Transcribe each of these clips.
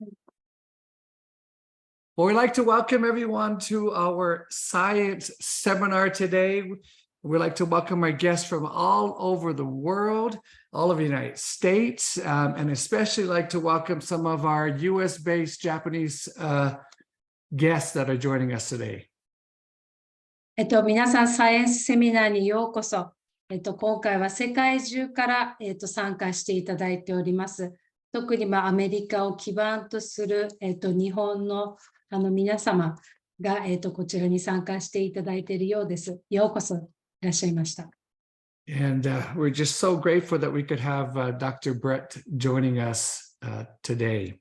Well, we'd like to welcome everyone to our science seminar today. We'd like to welcome our guests from all over the world, all of the United States, and especially like to welcome some of our US-based Japanese guests that are joining us today. 皆さん、サイエンスセミナーにようこそ。今回は世界中から、参加していただいております。特に、アメリカを基盤とする、日本の皆様が、こちらに参加していただいているようです。ようこそいらっしゃいました。And we're just so grateful that we could have Dr. Brett joining us today.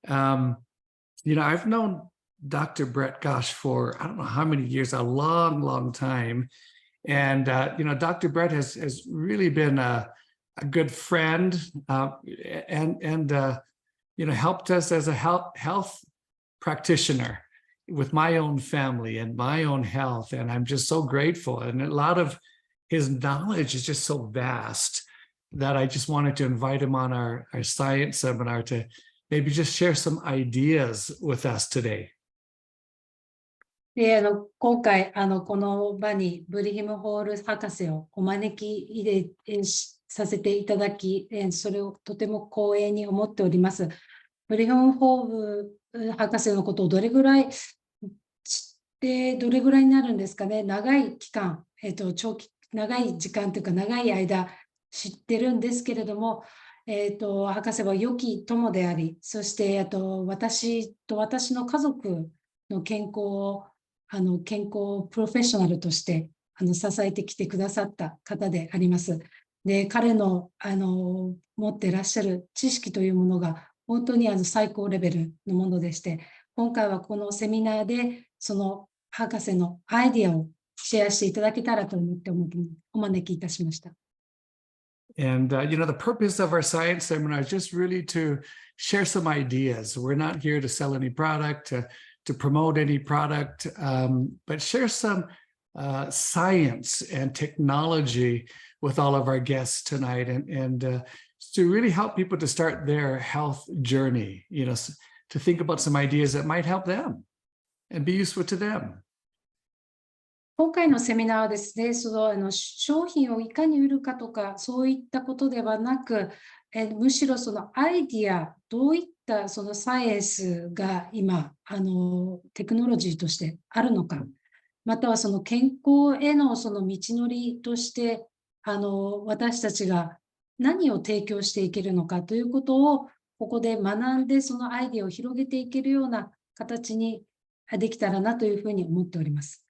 I've known Dr. Brett, gosh, for I don't know how many years, a long, long time. And, Dr. Brett has really been a good friend and helped us as a health practitioner with my own family and my own health. And I'm just so grateful. And a lot of his knowledge is just so vast that I just wanted to invite him on our science seminar to maybe just share some ideas with us today. で今回この場にブリヒムホール博士をお招きさせていただき、それをとても光栄に思っております。ブリヒムホール博士のことをどれぐらい知ってどれぐらいになるんですかね。長い期間、長い時間というか長い間知ってるんですけれども、博士は良き友であり、そして私と私の家族の健康を健康プロフェッショナルとして支えてきてくださった方であります。で、彼の持っていらっしゃる知識というものが本当に最高レベルのものでして、今回はこのセミナーでその博士のアイディアをシェアしていただけたらと思ってお招きいたしました。And, the purpose of our science seminar is just really to share some ideas. We're not here to sell any product, to promote any product, but share some science and technology with all of our guests tonight and to really help people to start their health journey, to think about some ideas that might help them and be useful to them. 今回のセミナーはですね、商品をいかに売るかとか、そういったことではなく、むしろそのアイディア、どういったそのサイエンスが今、テクノロジーとしてあるのか、またはその健康へのその道のりとして、私たちが何を提供していけるのかということを、ここで学んで、そのアイディアを広げていけるような形にできたらなというふうに思っております。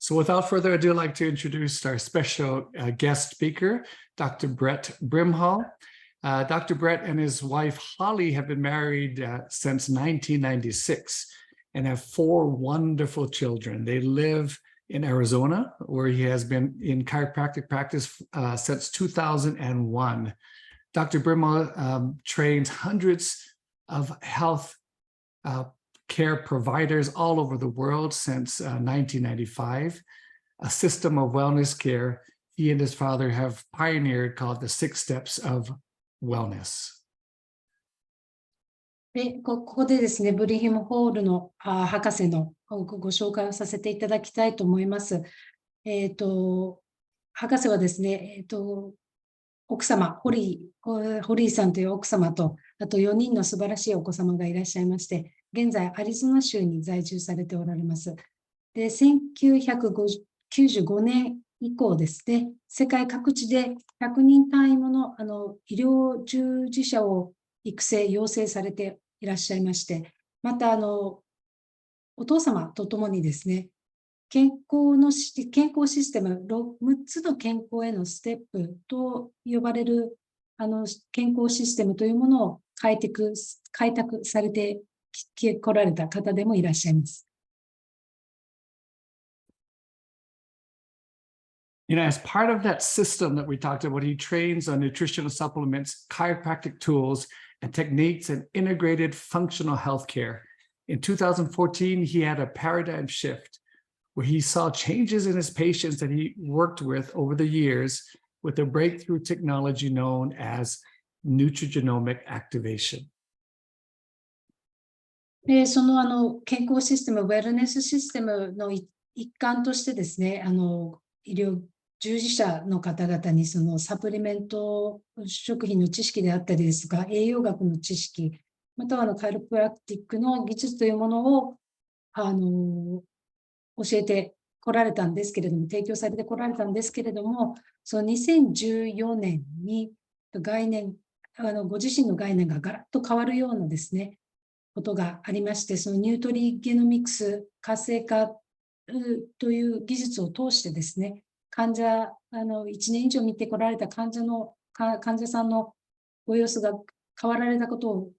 So without further ado, I'd like to introduce our special guest speaker, Dr. Brett Brimhall. Dr. Brett and his wife, Holly, have been married since 1996 and have 4 wonderful children. They live in Arizona, where he has been in chiropractic practice since 2001. Dr. Brimhall trains hundreds of health care providers all over the world since 1995, a system of wellness care he and his father have pioneered called the 6 Steps of Wellness. で、ここでですね、ブリヒムホールの博士のご紹介をさせていただきたいと思います。博士はですね、奥様、ホリーさんという奥様と、あと4人の素晴らしいお子様がいらっしゃいまして、現在アリゾナ州に在住されておられます。で、1995年以降ですね、世界各地で100人単位もの、医療従事者を育成、養成されていらっしゃいまして、またお父様とともにですね、健康システム、6つの健康へのステップと呼ばれる健康システムというものを開拓されて来られた方でもいらっしゃいます。As part of that system that we talked about, he trains on nutritional supplements, chiropractic tools, and techniques and integrated functional healthcare. In 2014, he had a paradigm shift where he saw changes in his patients that he worked with over the years with a breakthrough technology known as nutrigenomic activation. で、その健康システム、ウェルネスシステムの一環としてですね、医療従事者の方々にそのサプリメント食品の知識であったりですとか、栄養学の知識、またはカイロプラクティックの技術というものを教えてこられたんですけれども、提供されてこられたんですけれども、その2014年に概念、ご自身の概念がガラッと変わるようなですね、ことがありまして、そのニュートリゲノミクス活性化という技術を通してですね、患者、1年以上見てこられた患者さんのご様子が変わられたことを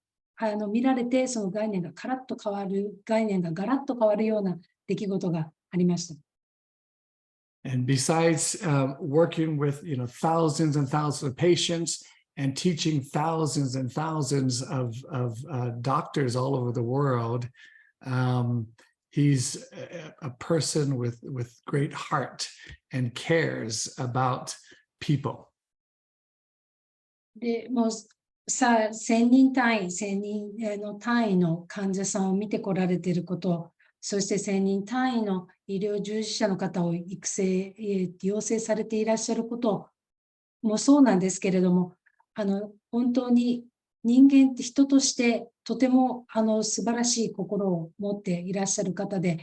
見られて、その概念がガラッと変わるような出来事がありました。And besides working with thousands and thousands of patients and teaching thousands and thousands of doctors all over the world, he's a person with great heart and cares about people. で、もう1000人単位の単位の患者さんを見てこられていること、そして1000人単位の医療従事者の方を養成されていらっしゃることもそうなんですけれども、本当に人間って人としてとても素晴らしい心を持っていらっしゃる方で、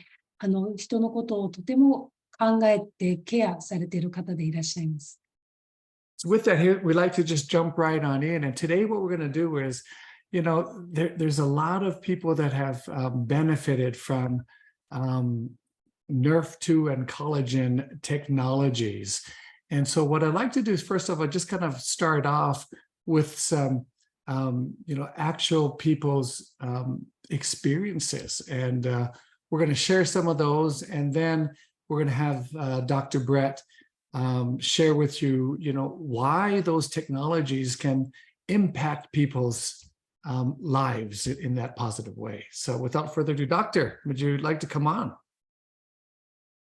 人のことをとても考えてケアされている方でいらっしゃいます。So with that, here we'd like to just jump right on in. And today, what we're going to do is, there's a lot of people that have benefited from Nrf2 and collagen technologies. And so, what I'd like to do is, first of all, just kind of start off with some, actual people's experiences, and we're going to share some of those, and then we're going to have Dr. Brett share with you, why those technologies can impact people's lives in that positive way. So without further ado, Doctor, would you like to come on?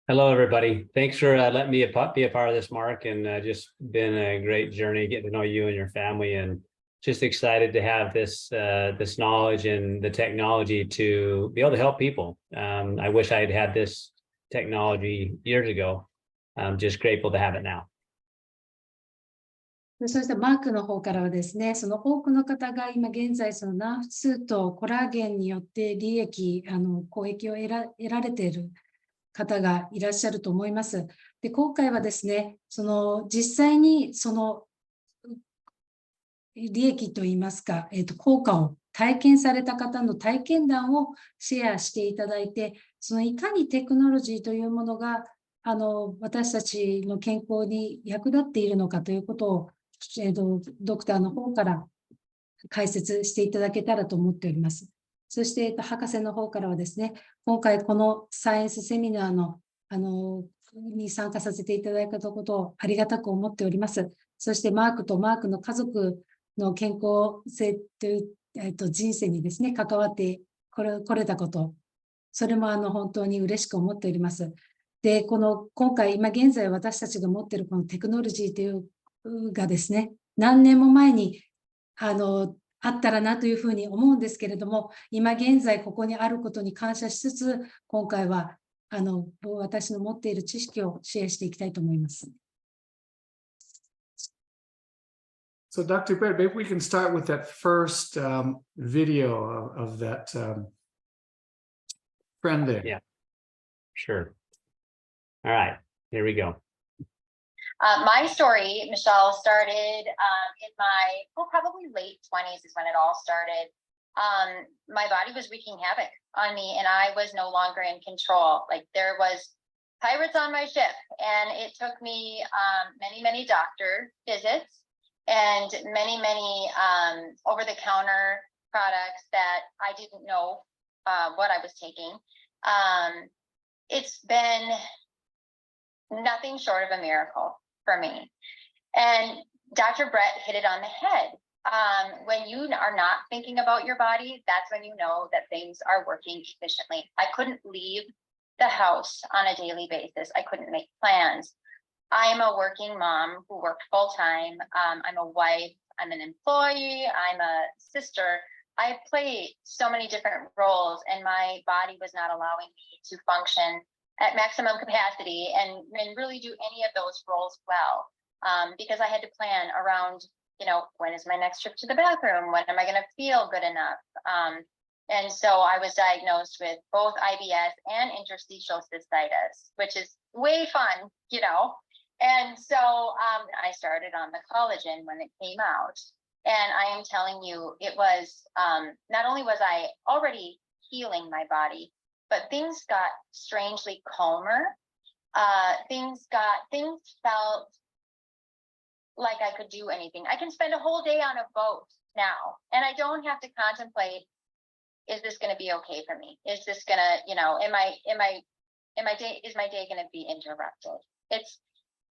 Hello, everybody. Thanks for letting me be a part of this, Mark, and just been a great journey getting to know you and your family, and just excited to have this knowledge and the technology to be able to help people. I wish I had had this technology years ago. I'm just grateful to have it now. そしてマークの方からはですね、その多くの方が今現在その Nrf2 とコラーゲンによって公益を得られている方がいらっしゃると思います。で、今回はですね、その実際にその利益といいますか、効果を体験された方の体験談をシェアしていただいて、そのいかにテクノロジーというものが私たちの健康に役立っているのかということを、ドクターの方から解説していただけたらと思っております。そして、博士の方からはですね、今回このサイエンスセミナーに参加させていただいたことをありがたく思っております。そしてマークとマークの家族の健康性という、人生にですね、関わってこれたこと、それも本当に嬉しく思っております。で、今回、今現在私たちが持っているこのテクノロジーというがですね、何年も前にあったらなというふうに思うんですけれども、今現在ここにあることに感謝しつつ、今回は私の持っている知識をシェアしていきたいと思います。So, Dr. Brett, maybe we can start with that first video of that friend there. Yeah, sure. All right, here we go. My story, Michelle, started in my, probably late 20s is when it all started. My body was wreaking havoc on me, and I was no longer in control. Like, there was pirates on my ship, and it took me many doctor visits and many over-the-counter products that I didn't know what I was taking. It's been nothing short of a miracle for me. And Dr. Brett hit it on the head. When you are not thinking about your body, that's when you know that things are working efficiently. I couldn't leave the house on a daily basis. I couldn't make plans. I am a working mom who worked full time. I'm a wife. I'm an employee. I'm a sister. I played so many different roles, and my body was not allowing me to function at maximum capacity and really do any of those roles well, because I had to plan around, when is my next trip to the bathroom? When am I going to feel good enough? And so I was diagnosed with both IBS and interstitial cystitis, which is way fun, And so I started on the collagen when it came out. And I am telling you, it was, not only was I already healing my body, but things got strangely calmer. Things felt like I could do anything. I can spend a whole day on a boat now, and I don't have to contemplate, is this going to be okay for me? Is this going to, is my day going to be interrupted?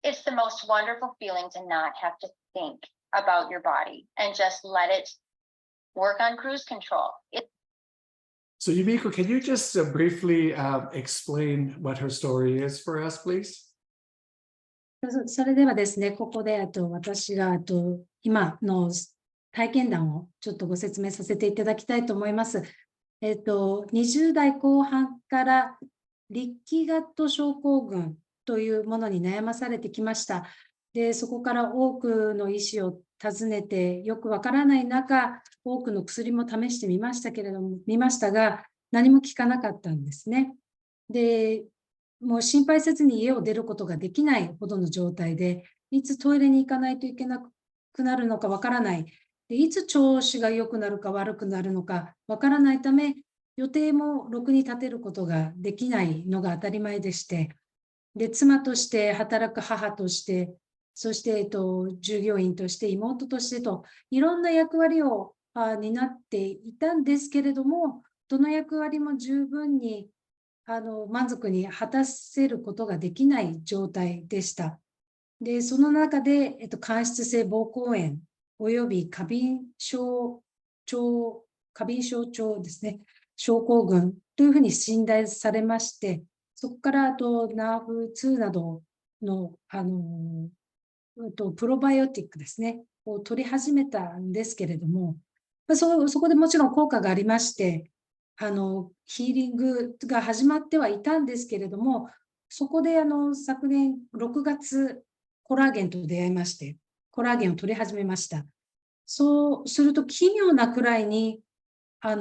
It's the most wonderful feeling to not have to think about your body and just let it work on cruise control. So Yumiko, can you just briefly explain what her story is for us, please? それではですね、ここで私が今の体験談をちょっとご説明させていただきたいと思います。20代後半からリッキーガット症候群というものに悩まされてきました。で、そこから多くの医師を訪ねて、よくわからない中、多くの薬も試してみましたが、何も効かなかったんですね。で、もう心配せずに家を出ることができないほどの状態で、いつトイレに行かないといけなくなるのかわからない。で、いつ調子が良くなるか悪くなるのかわからないため、予定もろくに立てることができないのが当たり前でして、で、妻として働く母として、そして従業員として妹としてと、いろんな役割を担っていたんですけれども、どの役割も十分に満足に果たせることができない状態でした。で、その中で、間質性膀胱炎および過敏症症ですね、症候群というふうに診断されまして、そこからナーフ2などのプロバイオティックですね、を取り始めたんですけれども、そこでもちろん効果がありまして、ヒーリングが始まってはいたんですけれども、そこで昨年6月、コラーゲンと出会いまして、コラーゲンを取り始めました。そうすると奇妙なくらいに、腸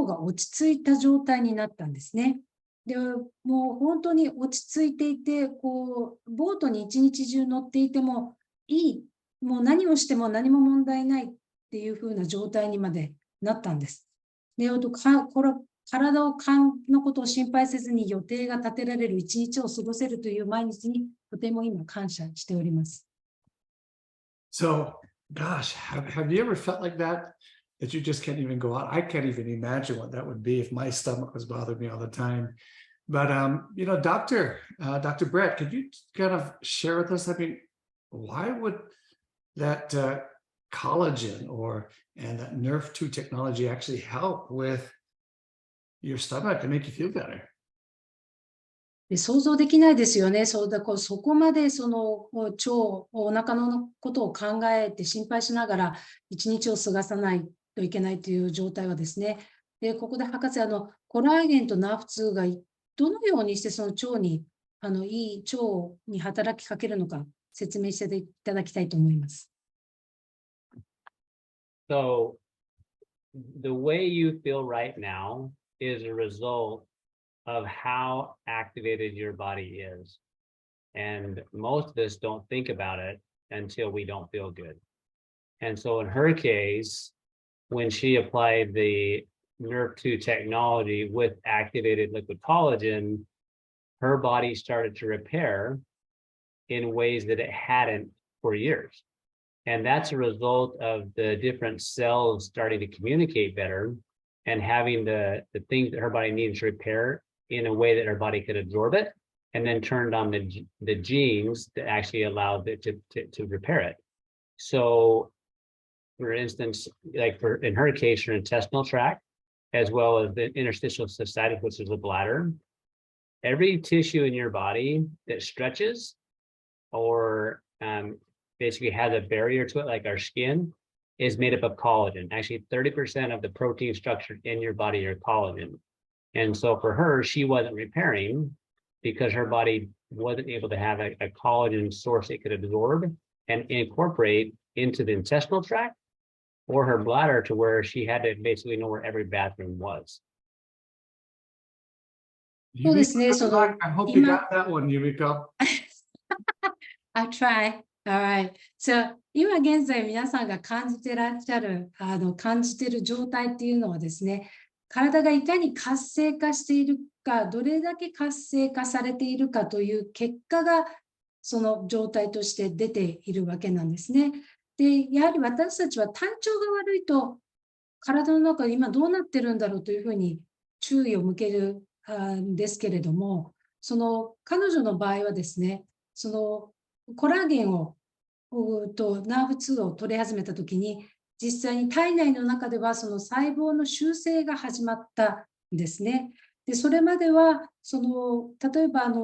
が落ち着いた状態になったんですね。で、もう本当に落ち着いていて、ボートに一日中乗っていてもいい、もう何をしても何も問題ないっていう風な状態にまでなったんです。で、体のことを心配せずに予定が立てられる一日を過ごせるという毎日にとても今感謝しております。So, gosh, have you ever felt like that? That you just can't even go out? I can't even imagine what that would be if my stomach was bothering me all the time. But, Dr. Brett, could you kind of share with us, I mean, why would that collagen and that Nrf2 technology actually help with your stomach and make you feel better? 想像できないですよね。そこまで腸、お腹のことを考えて心配しながら一日を過ごさないといけないという状態はですね。で、ここで博士、コラーゲンとナーフ2がどのようにしてその腸に、いい腸に働きかけるのか説明していただきたいと思います。So, the way you feel right now is a result of how activated your body is. And most of us don't think about it until we don't feel good. And so in her case, when she applied the Nrf2 technology with activated liquid collagen, her body started to repair in ways that it hadn't for years. And that's a result of the different cells starting to communicate better and having the things that her body needed to repair in a way that her body could absorb it, and then turned on the genes that actually allowed it to repair it. So, for instance, like in her case, her intestinal tract, as well as the interstitial cystitis, which is the bladder, every tissue in your body that stretches or basically has a barrier to it, like our skin, is made up of collagen. Actually, 30% of the protein structured in your body are collagen. And so for her, she wasn't repairing because her body wasn't able to have a collagen source it could absorb and incorporate into the intestinal tract or her bladder to where she had to basically know where every bathroom was. そうですね、その、 I hope you got that one, Yumiko. I try. Alright. So, 今現在皆さんが感じてらっしゃる、感じている状態っていうのはですね、体がいかに活性化しているか、どれだけ活性化されているかという結果が、その状態として出ているわけなんですね。で、やはり私たちは体調が悪いと、体の中で今どうなってるんだろうというふうに注意を向けるんですけれども、その彼女の場合はですね、そのコラーゲンをNrf2を取り始めたときに、実際に体内の中ではその細胞の修正が始まったんですね。で、それまではその例えば組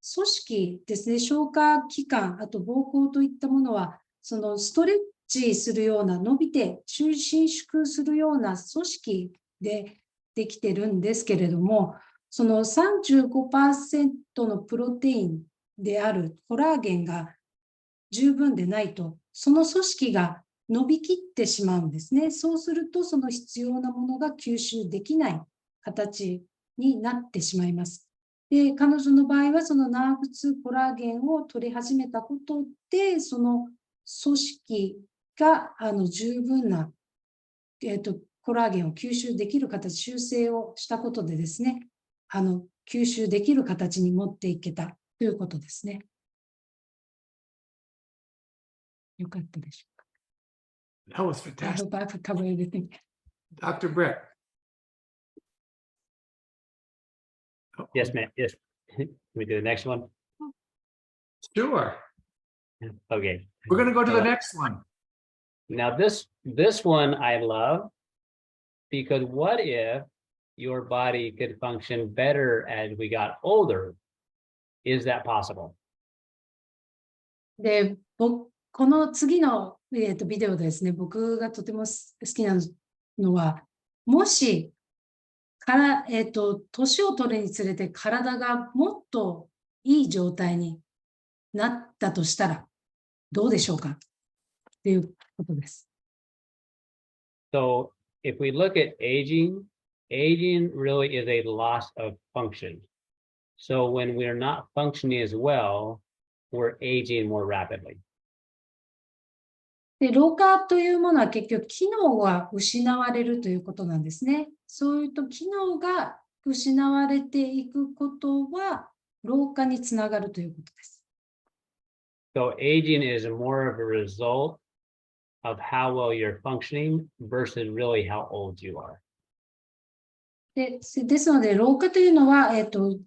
織ですね、消化器官、あと膀胱といったものはそのストレッチするような伸びて伸縮するような組織でできてるんですけれども、その 35% のプロテインであるコラーゲンが十分でないと、その組織が伸びきってしまうんですね。そうすると、その必要なものが吸収できない形になってしまいます。で、彼女の場合は、そのNrf2コラーゲンを取り始めたことで、その組織が十分な、コラーゲンを吸収できる形、修正をしたことでですね、吸収できる形に持っていけたということですね。よかったでしょうか。That was I fantastic. hope I could cover everything. Dr. Brett. Yes, ma'am. Yes. Can we do the next one? Sure. Okay. We're going to go to the next one. Now this one I love because what if your body could function better as we got older? Is that possible? で、この次の、ビデオでですね、僕がとても好きなのは、もし年を取るにつれて体がもっといい状態になったとしたら、どうでしょうかっていうことです。So if we look at aging really is a loss of function. So when we're not functioning as well, we're aging more rapidly. で、老化というものは結局機能が失われるということなんですね。そういうと機能が失われていくことは老化につながるということです。So aging is more of a result of how well you're functioning versus really how old you are. ですので、老化というのは、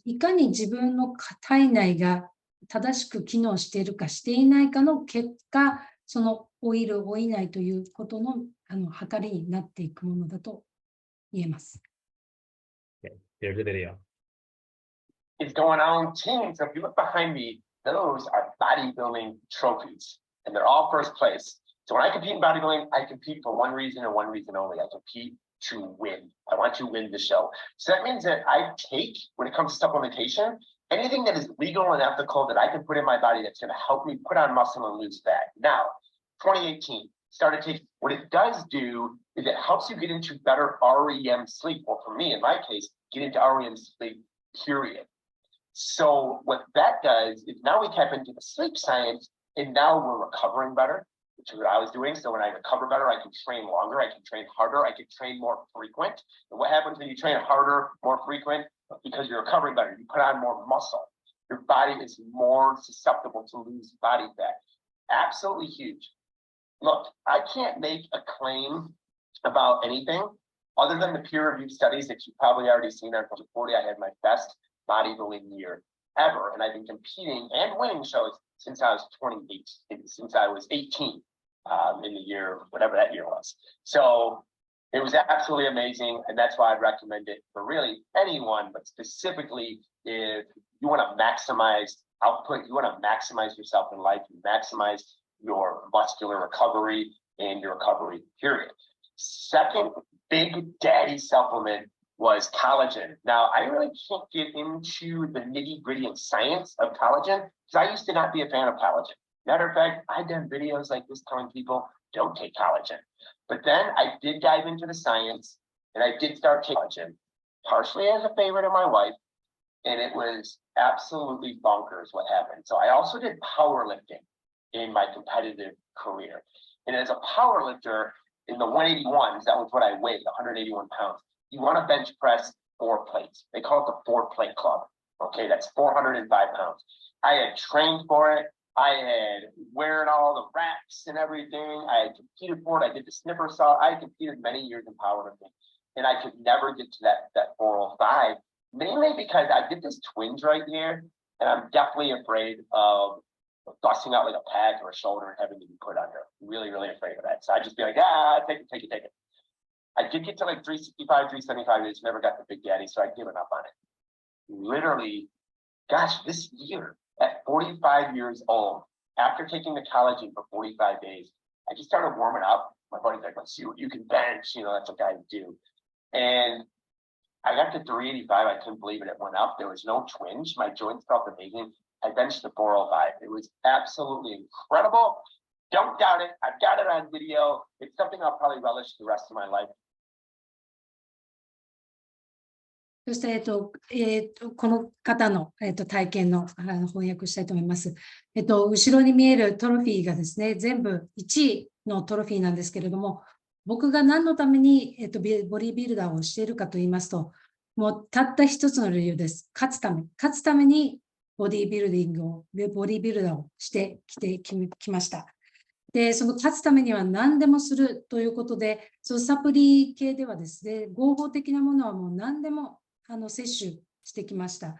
いかに自分の体内が正しく機能しているかしていないかの結果、その老いる老いないということの測りになっていくものだと言えます。Okay, here's the video. It's going on team. So if you look behind me, those are bodybuilding trophies, and they're all first place. So when I compete in bodybuilding, I compete for one reason and one reason only. I compete to win. I want to win the show. So that means that I take, when it comes to supplementation, anything that is legal and ethical that I can put in my body that's going to help me put on muscle and lose fat. Now, 2018, started taking, what it does do is it helps you get into better REM sleep. Well, for me, in my case, get into REM sleep, period. So what that does is now we tap into the sleep science, and now we're recovering better, which is what I was doing. So when I recover better, I can train longer, I can train harder, I can train more frequent. And what happens when you train harder, more frequent? Because you're recovering better, you put on more muscle. Your body is more susceptible to lose body fat. Absolutely huge. Look, I can't make a claim about anything other than the peer-reviewed studies that you've probably already seen on 40. I had my best bodybuilding year ever, and I've been competing and winning shows since I was 28, since I was 18 in the year, whatever that year was. So it was absolutely amazing, and that's why I'd recommend it for really anyone, but specifically if you want to maximize output, you want to maximize yourself in life, you maximize your muscular recovery, in your recovery period. Second big daddy supplement was collagen. Now, I really can't get into the nitty-gritty and science of collagen because I used to not be a fan of collagen. Matter of fact, I've done videos like this telling people don't take collagen. But then I did dive into the science and I did start taking collagen, partially as a favorite of my wife, and it was absolutely bonkers what happened. So I also did powerlifting in my competitive career. And as a powerlifter in the 181s, that was what I weighed, 181 pounds. You want to bench press 4 plates. They call it the 4-plate club. Okay, that's 405 pounds. I had trained for it. I had wearing all the racks and everything. I had competed for it. I did the snipper saw. I had competed many years in powerlifting, and I could never get to that 405, mainly because I did this twinge right here, and I'm definitely afraid of busting out like a pad or a shoulder and having to be put under. Really, really afraid of that. So I'd just be like, take it. I did get to like 365, 375. I just never got the big daddy, so I'd given up on it. Literally, gosh, this year, at 45 years old, after taking the collagen for 45 days, I just started warming up. My buddy's like, let's see what you can bench. You know, that's what guys do. And I got to 385. I couldn't believe it. It went up. There was no twinge. My joints felt amazing. I benched the 405. It was absolutely incredible. Don't doubt it. I've got it on video. It's something I'll probably relish the rest of my life. そして、この方の、体験の、翻訳したいと思います。後ろに見えるトロフィーがですね、全部1位のトロフィーなんですけれども、僕が何のために、ボディビルダーをしているかと言いますと、もうたった一つの理由です。勝つためにボディビルダーをしてきました。で、その勝つためには何でもするということで、そのサプリ系ではですね、合法的なものはもう何でも摂取してきました。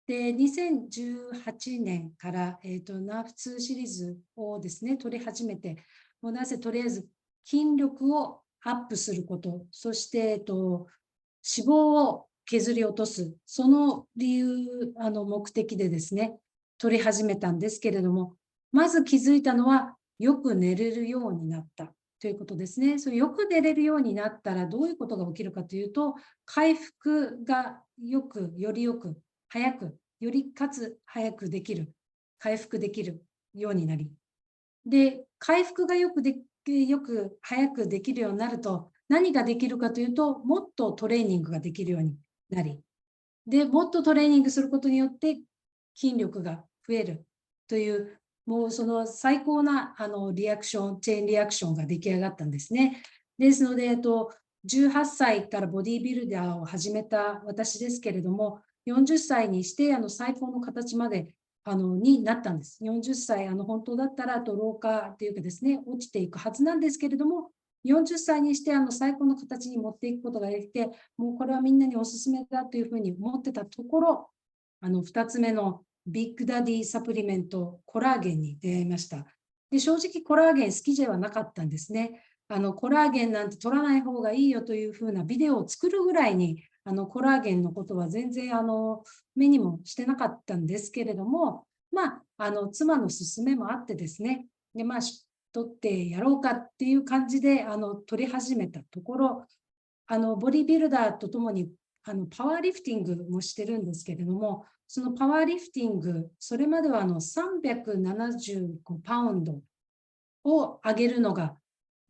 で、2018年から、Nrf2 シリーズをですね、取り始めて、もうなぜとりあえず筋力をアップすること、そして、脂肪を削り落とす、その理由、目的でですね、取り始めたんですけれども、まず気づいたのは、よく寝れるようになったということですね。よく寝れるようになったらどういうことが起きるかというと、回復がよりよく、早く、よりかつ早くできる、回復できるようになり。で、回復がよく早くできるようになると、何ができるかというと、もっとトレーニングができるようになり。で、もっとトレーニングすることによって筋力が増えるという、もうその最高なチェーンリアクションが出来上がったんですね。ですので、18歳からボディビルダーを始めた私ですけれども、40歳にして最高の形までになったんです。40歳、本当だったら老化というかですね、落ちていくはずなんですけれども、40歳にして最高の形に持っていくことができて、もうこれはみんなにお勧めだというふうに思ってたところ、2つ目のビッグダディサプリメントコラーゲンに出会いました。で、正直コラーゲン好きではなかったんですね。コラーゲンなんて取らない方がいいよというふうなビデオを作るぐらいにコラーゲンのことは全然目にもしてなかったんですけれども、まあ、妻の勧めもあってですね、で、まあ、取ってやろうかっていう感じで取り始めたところ、ボディビルダーとともにパワーリフティングもしてるんですけれども、そのパワーリフティング、それまでは375パウンドを上げるのが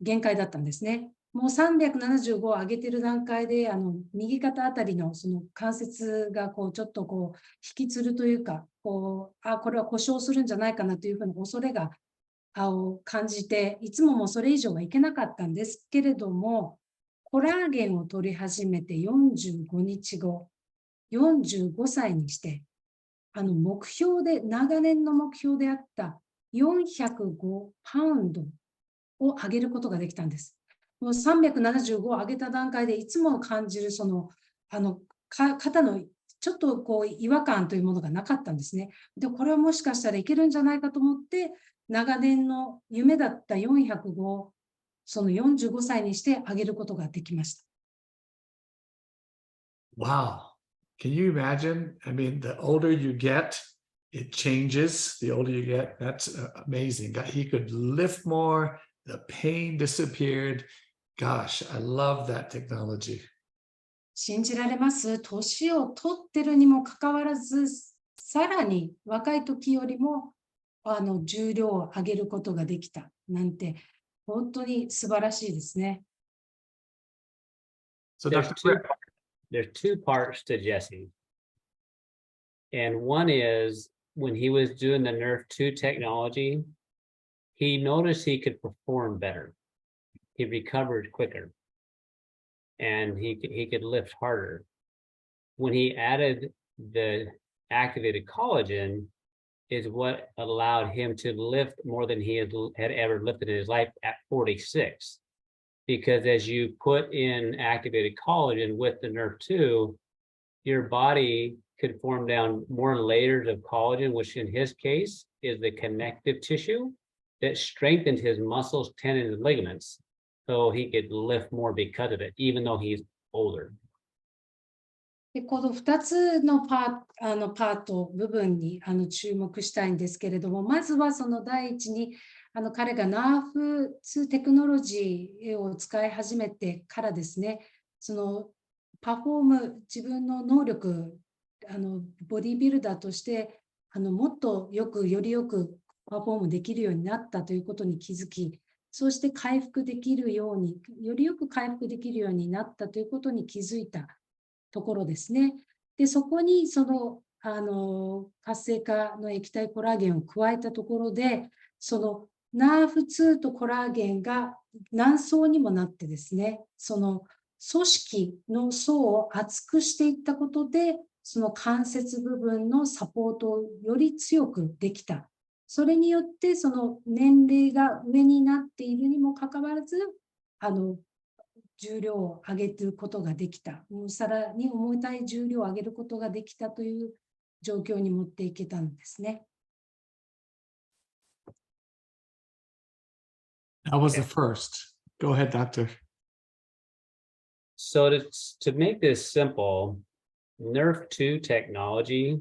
限界だったんですね。もう375を上げてる段階で、右肩あたりのその関節がちょっと引きつるというか、これは故障するんじゃないかなというふうな恐れが感じて、いつももうそれ以上はいけなかったんですけれども、コラーゲンを取り始めて45日後、45歳にして、長年の目標であった405パウンドを上げることができたんです。もう375を上げた段階でいつも感じる肩のちょっと違和感というものがなかったんですね。で、これはもしかしたらいけるんじゃないかと思って、長年の夢だった405をその45歳にして上げることができました。Wow. Can you imagine? I mean, the older you get, it changes. The older you get, that's amazing. He could lift more, The pain disappeared. Gosh, I love that technology. 信じられます。年を取ってるにもかかわらず、さらに若い時よりも重量を上げることができたなんて、本当に素晴らしいですね。So There's Dr. two, Brett, there's two parts to Jesse. And one is when he was doing the Nrf2 technology, he noticed he could perform better. He recovered quicker. And he could lift harder. When he added the activated collagen is what allowed him to lift more than he had ever lifted in his life at 46. Because as you put in activated collagen with the Nrf2, your body could form down more layers of collagen, which in his case is the connective tissue that strengthened his muscles, tendons, and ligaments. So he could lift more because of it, even though he's older. でこの2つのパート部分に注目したいんですけれども、まずはその第一に彼が Nrf2 テクノロジーを使い始めてからですね、そのパフォーム、自分の能力、ボディビルダーとしてもっとよりよくパフォームできるようになったということに気づき、そうして回復できるように、よりよく回復できるようになったということに気づいたところですね。で、そこにその活性化の液体コラーゲンを加えたところで、その Nrf2 とコラーゲンが何層にもなってですね、その組織の層を厚くしていったことで、その関節部分のサポートをより強くできた。それによって、その年齢が上になっているにもかかわらず、重量を上げることができた。さらに重たい重量を上げることができたという状況に持っていけたんですね。that was the first. Go ahead, Doctor. So to make this simple, Nrf2 technology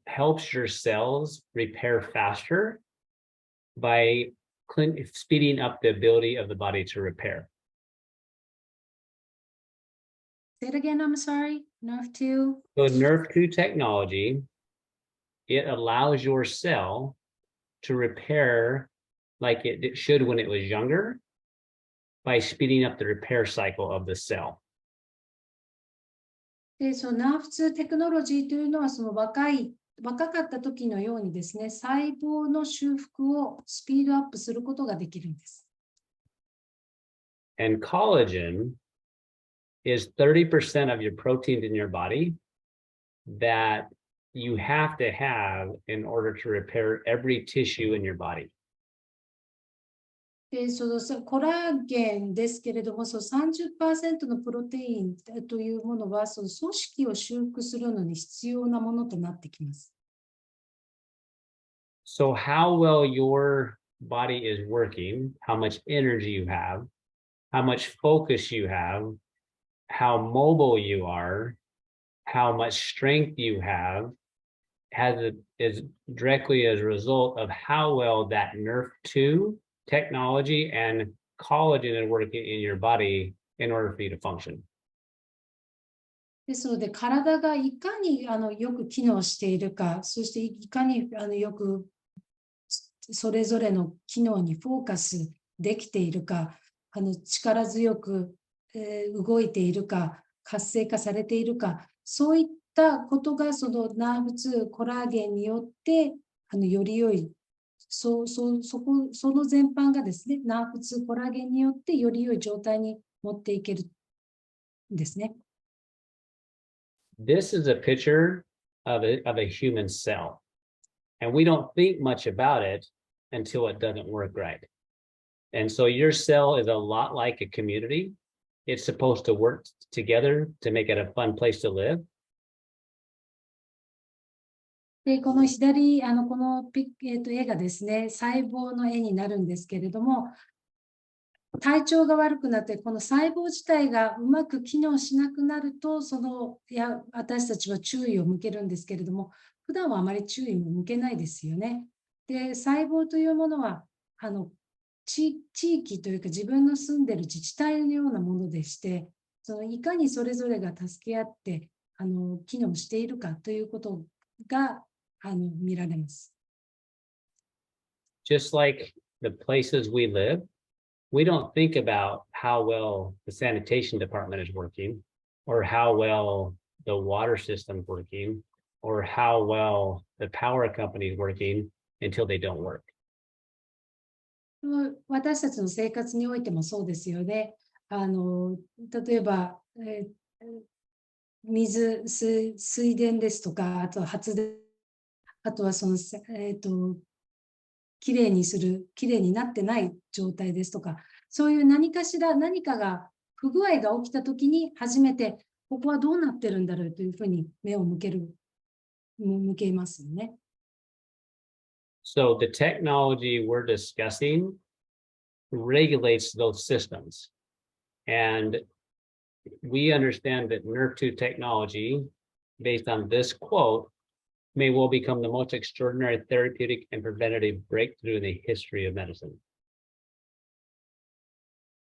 helps your cells repair faster by speeding up the ability of the body to repair. Say it again, I'm sorry. Nrf2. So Nrf2 technology, it allows your cell to repair like it should when it was younger by speeding up the repair cycle of the cell. で、その Nrf2 テクノロジーというのは、その若かった時のようにですね、細胞の修復をスピードアップすることができるんです。And collagen is 30% of your proteins in your body that you have to have in order to repair every tissue in your body. で、そのコラーゲンですけれども、その 30% のプロテインというものは、その組織を修復するのに必要なものとなってきます。So how well your body is working, how much energy you have, how much focus you have, how mobile you are, how much strength you have, is directly as a result of how well that Nrf2 technology and collagen is working in your body in order for you to function. ですので、体がいかによく機能しているか、そしていかによくそれぞれの機能にフォーカスできているか、力強く、動いているか、活性化されているか、そういったことがその Nrf2 コラーゲンによってより良い、その全般がですね、Nrf2 コラーゲンによってより良い状態に持っていけるんですね。This is a picture of a human cell. And we don't think much about it until it doesn't work right. And so your cell is a lot like a community. It's supposed to work together to make it a fun place to live. で、この左、この絵がですね、細胞の絵になるんですけれども、体調が悪くなって、この細胞自体がうまく機能しなくなると、私たちは注意を向けるんですけれども、普段はあまり注意も向けないですよね。で、細胞というものは、地域というか自分の住んでる自治体のようなものでして、いかにそれぞれが助け合って機能しているかということが見られます。Just like the places we live, we don't think about how well the sanitation department is working, or how well the water system is working, or how well the power company is working until they don't work. 私たちの生活においてもそうですよね。例えば、水田ですとか、あと発電、あとはきれいになってない状態ですとか、そういう何かが不具合が起きたときに初めて、ここはどうなってるんだろうというふうに目を向けますよね。So the technology we're discussing regulates those systems. And we understand that Nrf2 technology, based on this quote, may well become the most extraordinary therapeutic and preventative breakthrough in the history of medicine.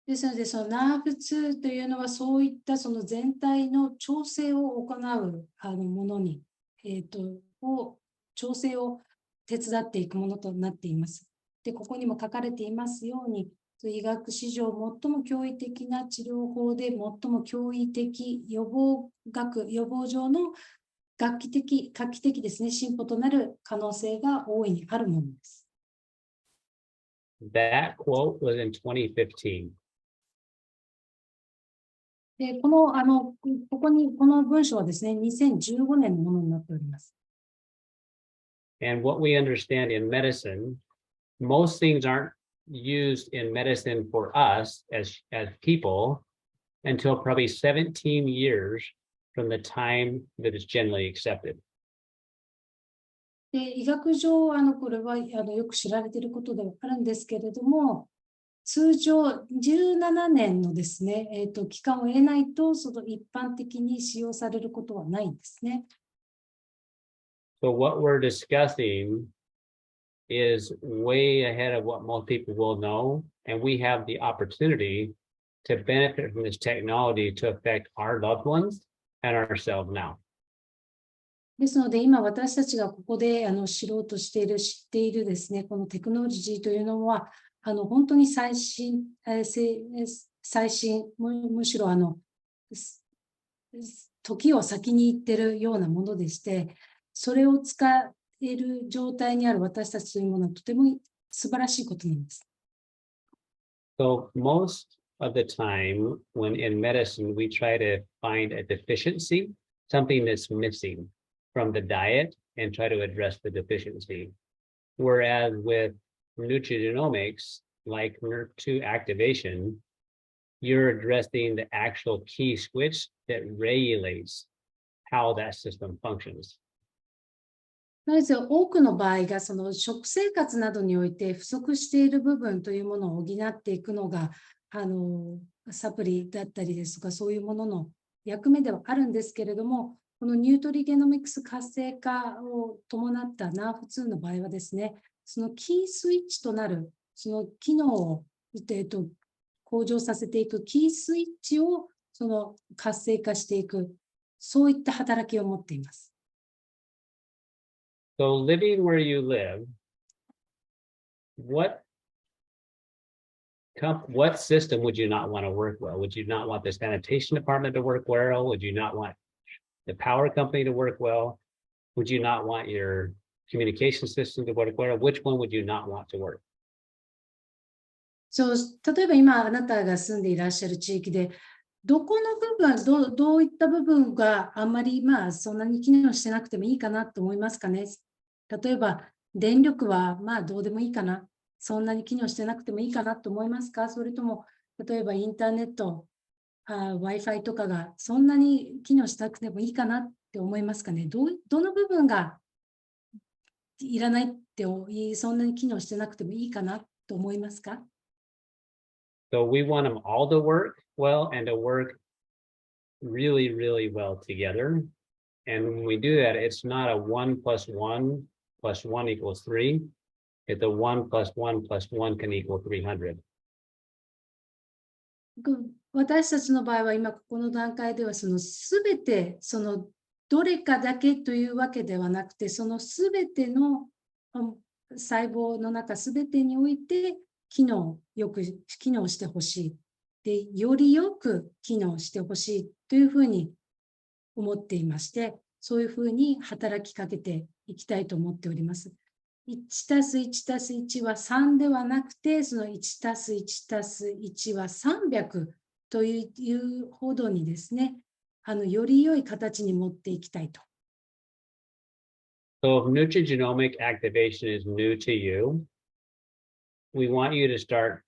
ですので、Nrf2というのはそういった全体の調整を行うものに、調整を手伝っていくものとなっています。で、ここにも書かれていますように、医学史上最も驚異的な治療法で最も驚異的予防上の画期的ですね、進歩となる可能性が大いにあるものです。That quote was in 2015. で、この文章はですね、2015年のものになっております。And what we understand in medicine, most things aren't used in medicine for us as people until probably 17 years from the time that it's generally accepted. で、医学上、これはよく知られていることではあるんですけれども、通常17年のですね、期間を得ないと、一般的に使用されることはないんですね。So what we're discussing is way ahead of what most people will know, and we have the opportunity to benefit from this technology to affect our loved ones and ourselves now. ですので、今私たちがここで知っているですね、このテクノロジーというのは、本当に最新、むしろ時を先に行っているようなものでして、それを使える状態にある私たちというものはとても素晴らしいことなんです。So most of the time when in medicine, we try to find a deficiency, something that's missing from the diet and try to address the deficiency. Whereas with nutrigenomics, like Nrf2 activation, you're addressing the actual key switch that regulates how that system functions. 多くの場合が食生活などにおいて不足している部分というものを補っていくのがサプリだったりですとかそういうものの役目ではあるんですけれども、このニュートリゲノミクス活性化を伴った Nrf2 の場合はですね、そのキースイッチとなるその機能を、向上させていくキースイッチを活性化していく、そういった働きを持っています。So living where you live, what system would you not want to work well? Would you not want the sanitation department to work well? Would you not want the power company to work well? Would you not want your communication system to work well? Which one would you not want to work? 例えば今あなたが住んでいらっしゃる地域で、どこの部分、どういった部分があんまりそんなに機能してなくてもいいかなと思いますかね。例えば電力はどうでもいいかな、そんなに機能してなくてもいいかなと思いますか。それとも例えばインターネット、Wi-Fi とかがそんなに機能しなくてもいいかなって思いますかね。どの部分がいらないってそんなに機能してなくてもいいかなと思いますか。So we want them all to work well and to work really, really well together. And when we do that, it's not a 1 + 1 + 1 = 3. if the 1 + 1 + 1 can equal 300. 私たちの場合は今ここの段階ではその全てそのどれかだけというわけではなくて、その全ての細胞の中全てにおいてよく機能してほしい。で、よりよく機能してほしいというふうに思っていまして、そういうふうに働きかけていきたいと思っております。1+1+1 は3ではなくて、その 1+1+1 は300というほどにですね、より良い形に持っていきたいと。So if nutrigenomic activation is new to you, we want you to start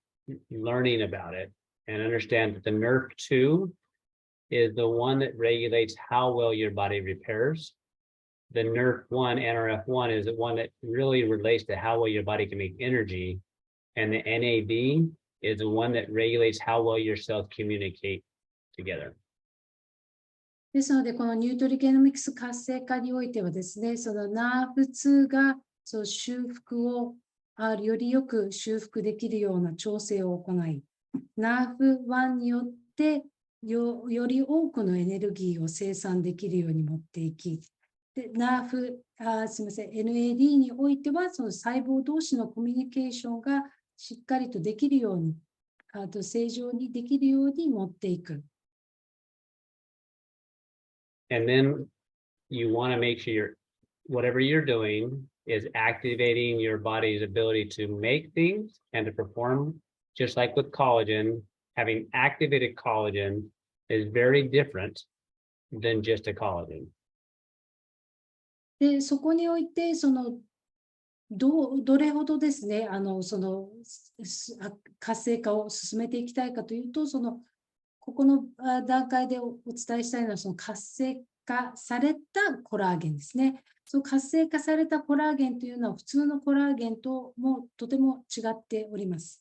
learning about it and understand that the Nrf2 is the one that regulates how well your body repairs. The Nrf1 is the one that really relates to how well your body can make energy. And the NAD is the one that regulates how well your cells communicate together. ですので、このニュートリゲノミクス活性化においてはですね、そのNrf2がその修復をよりよく修復できるような調整を行い、Nrf1によってより多くのエネルギーを生産できるように持っていき、で、NAD においては、その細胞同士のコミュニケーションがしっかりとできるように、正常にできるように持っていく。And then you want to make sure whatever you're doing is activating your body's ability to make things and to perform, just like with collagen. Having activated collagen is very different than just a collagen. で、そこにおいて、どれほどですね、活性化を進めていきたいかというと、ここの段階でお伝えしたいのは、その活性化されたコラーゲンですね。その活性化されたコラーゲンというのは、普通のコラーゲンともとても違っております。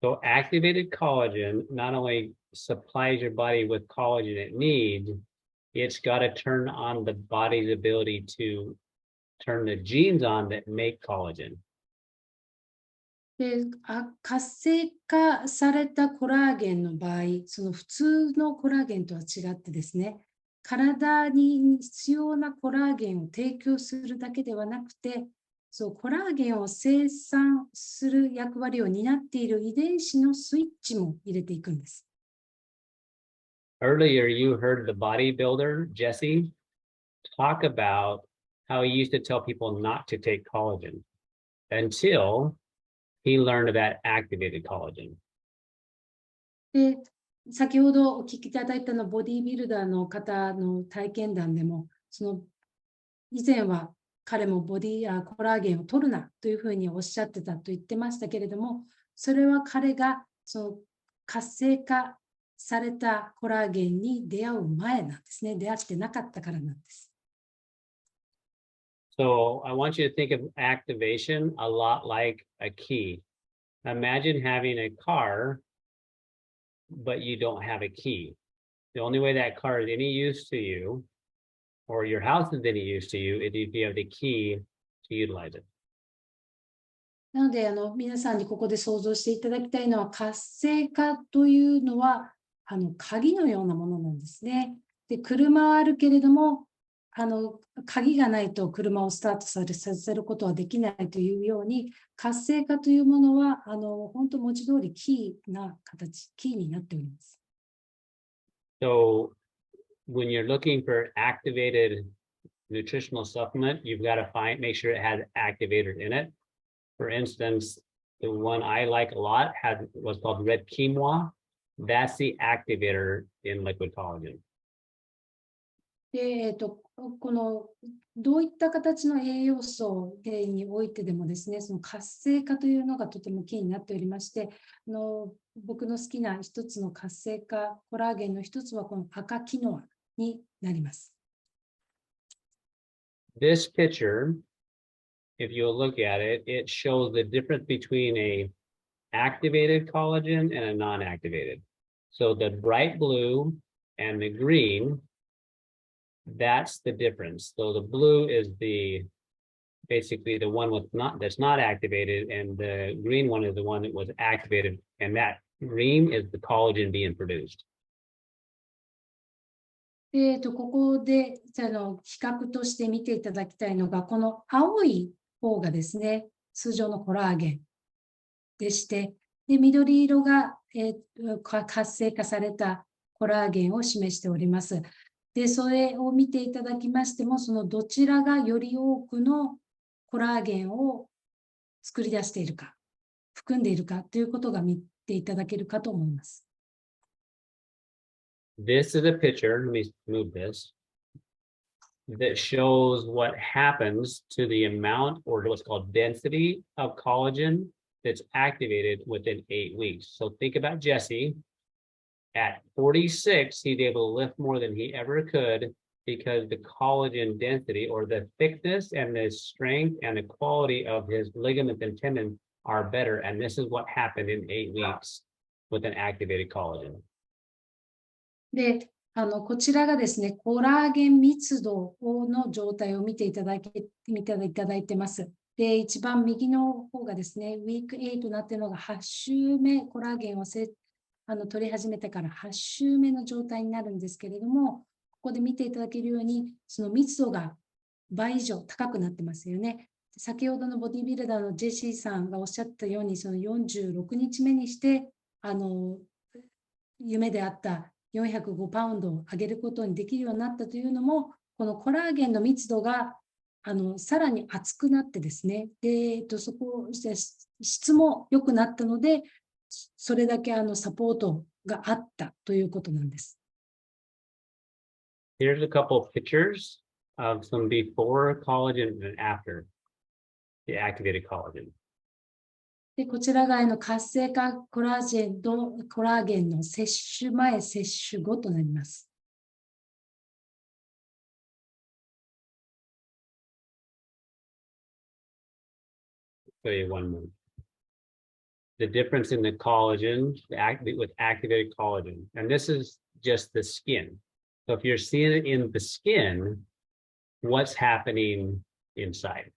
So activated collagen not only supplies your body with collagen it needs, it's got to turn on the body's ability to turn the genes on that make collagen. で、活性化されたコラーゲンの場合、その普通のコラーゲンとは違ってですね、体に必要なコラーゲンを提供するだけではなくて、コラーゲンを生産する役割を担っている遺伝子のスイッチも入れていくんです。Earlier, you heard the bodybuilder, Jesse, talk about how he used to tell people not to take collagen until he learned about activated collagen. で、先ほどお聞きいただいたのボディービルダーの方の体験談でも、以前は彼もコラーゲンを取るなというふうにおっしゃってたと言ってましたけれども、それは彼が活性化されたコラーゲンに出会う前なんですね。出会ってなかったからなんです。So I want you to think of activation a lot like a key. Imagine having a car, but you don't have a key. The only way that car is any use to you, or your house is any use to you, is if you have the key to utilize it. なので、皆さんにここで想像していただきたいのは、活性化というのは、鍵のようなものなんですね。で、車はあるけれども、鍵がないと車をスタートさせることはできないというように、活性化というものは、本当文字通りキーになっております。So when you're looking for activated nutritional supplement, you've got to make sure it has activator in it. For instance, the one I like a lot had what's called red quinoa. That's the activator in liquid collagen. で、どういった形の栄養素においてでもですね、その活性化というのがとてもキーになっておりまして、僕の好きな一つの活性化コラーゲンの一つはこの赤キノアになります。This picture, if you'll look at it, it shows the difference between a activated collagen and a non-activated. So the bright blue and the green, that's the difference. So the blue is the basically the one that's not activated, and the green one is the one that was activated, and that green is the collagen being produced. ここで比較として見ていただきたいのが、この青い方がですね、通常のコラーゲンでして、で緑色が、活性化されたコラーゲンを示しております。で、それを見ていただきましても、そのどちらがより多くのコラーゲンを作り出しているか、含んでいるかということが見ていただけるかと思います。This is a picture, let me move this, that shows what happens to the amount, or what's called density of collagen that's activated within 8 weeks. So think about Jesse. At 46, he's able to lift more than he ever could because the collagen density, or the thickness and the strength and the quality of his ligaments and tendons are better. And this is what happened in 8 weeks with an activated collagen. で、こちらがですね、コラーゲン密度の状態を見ていただいてます。で、一番右の方がですね、ウィーク8となっているのが8週目、コラーゲンを取り始めてから8週目の状態になるんですけれども、ここで見ていただけるように、その密度が倍以上高くなってますよね。先ほどのボディビルダーのジェシーさんがおっしゃったように、その46日目にして、夢であった405パウンドを上げることにできるようになったというのも、このコラーゲンの密度がさらに厚くなってですね、で、そこで質も良くなったので、それだけサポートがあったということなんです。Here's a couple of pictures of some before collagen and after the activated collagen. で、こちらが活性化コラーゲンの摂取前、摂取後となります。Show you one more. The difference in the collagen with activated collagen, and this is just the skin. So if you're seeing it in the skin, what's happening inside?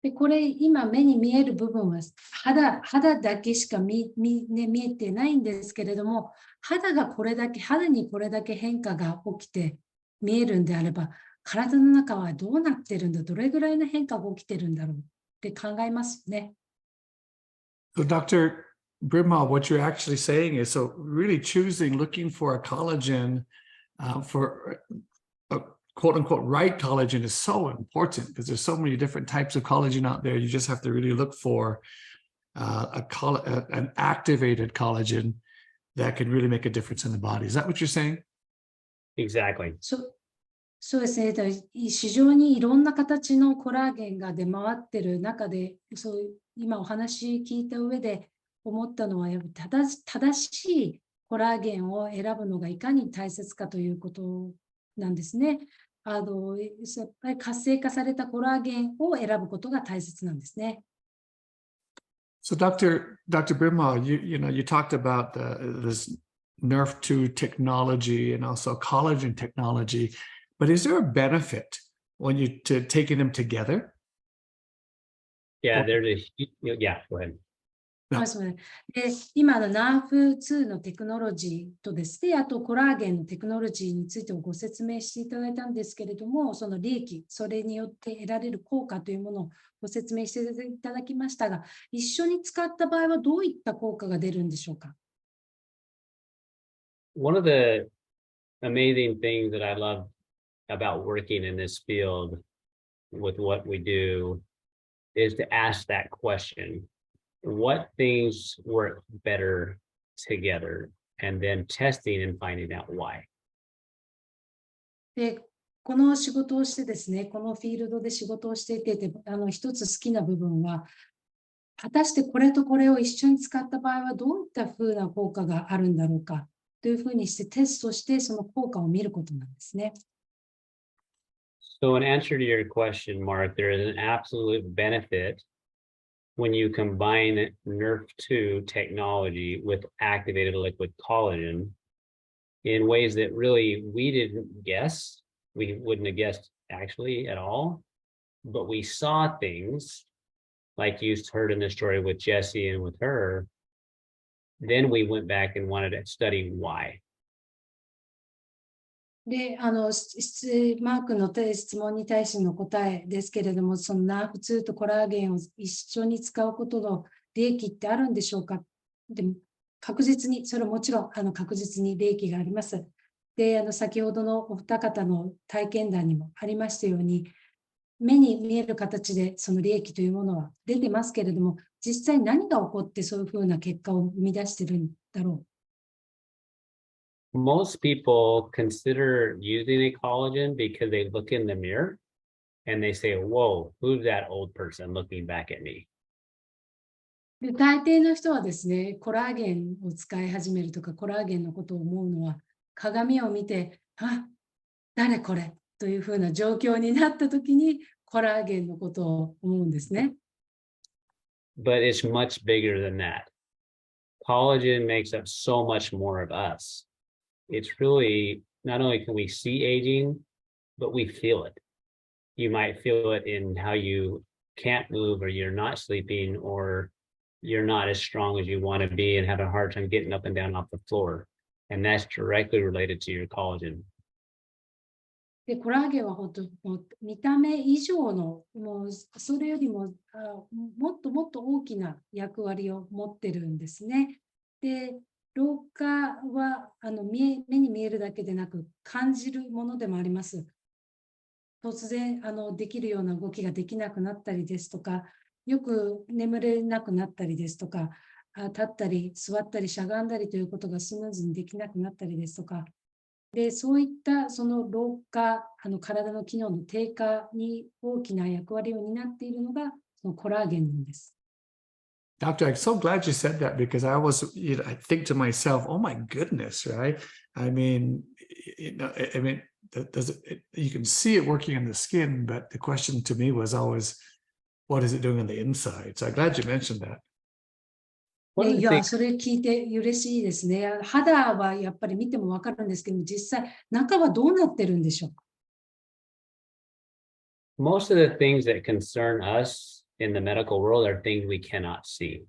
で、これ今目に見える部分は肌だけしか見えてないんですけれども、肌にこれだけ変化が起きて見えるんであれば、体の中はどうなってるんだ、どれぐらいの変化が起きてるんだろうって考えますよね。So Dr. Brimhall, what you're actually saying is, so really looking for a collagen for a quote unquote right collagen is so important because there's so many different types of collagen out there. You just have to really look for an activated collagen that can really make a difference in the body. Is that what you're saying? Exactly. そうですね。市場にいろんな形のコラーゲンが出回ってる中で、今お話聞いた上で思ったのは、やっぱり正しいコラーゲンを選ぶのがいかに大切かということなんですね。やっぱり活性化されたコラーゲンを選ぶことが大切なんですね。So Dr. Brimhall, you talked about this Nrf2 technology and also collagen technology, but is there a benefit to taking them together? Yeah, yeah, go ahead. で、今の Nrf2 のテクノロジーとですね、あとコラーゲンのテクノロジーについてご説明していただいたんですけれども、その利益、それによって得られる効果というものをご説明していただきましたが、一緒に使った場合はどういった効果が出るんでしょうか？ One of the amazing things that I love about working in this field with what we do is to ask that question. What things work better together, and then testing and finding out why. で、この仕事をしてですね、このフィールドで仕事をしていて、一つ好きな部分は、果たしてこれとこれを一緒に使った場合はどういったふうな効果があるんだろうかというふうにしてテストしてその効果を見ることなんですね。So in answer to your question, Mark, there is an absolute benefit when you combine Nrf2 technology with activated liquid collagen in ways that really we didn't guess, we wouldn't have guessed actually at all. but we saw things like you heard in the story with Jesse and with her. Then we went back and wanted to study why. で、マークの質問に対しての答えですけれども、そのナーフ2とコラーゲンを一緒に使うことの利益ってあるんでしょうか。でも確実に、それはもちろん確実に利益があります。で、先ほどのお二方の体験談にもありましたように、目に見える形でその利益というものは出てますけれども、実際何が起こってそういうふうな結果を生み出してるんだろう。Most people consider using a collagen because they look in the mirror and they say, whoa, who's that old person looking back at me? で、大抵の人はですね、コラーゲンを使い始めるとか、コラーゲンのことを思うのは、鏡を見て、あ、誰これというふうな状況になったときに、コラーゲンのことを思うんですね。But it's much bigger than that. Collagen makes up so much more of us. It's really, not only can we see aging, but we feel it. You might feel it in how you can't move, or you're not sleeping, or you're not as strong as you want to be and have a hard time getting up and down off the floor. And that's directly related to your collagen. で、コラーゲンは本当、もう見た目以上の、もうそれよりももっともっと大きな役割を持ってるんですね。で、老化は目に見えるだけでなく、感じるものでもあります。突然できるような動きができなくなったりですとか、よく眠れなくなったりですとか、立ったり座ったりしゃがんだりということがスムーズにできなくなったりですとか、で、そういったその老化、体の機能の低下に大きな役割を担っているのがそのコラーゲンなんです。Doctor, I'm so glad you said that because I was, I think to myself, oh my goodness, right? I mean, you can see it working on the skin, but the question to me was always, what is it doing on the inside? So I'm glad you mentioned that. いや、それ聞いて嬉しいですね。肌はやっぱり見ても分かるんですけど、実際中はどうなってるんでしょうか。Most of the things that concern us in the medical world are things we cannot see.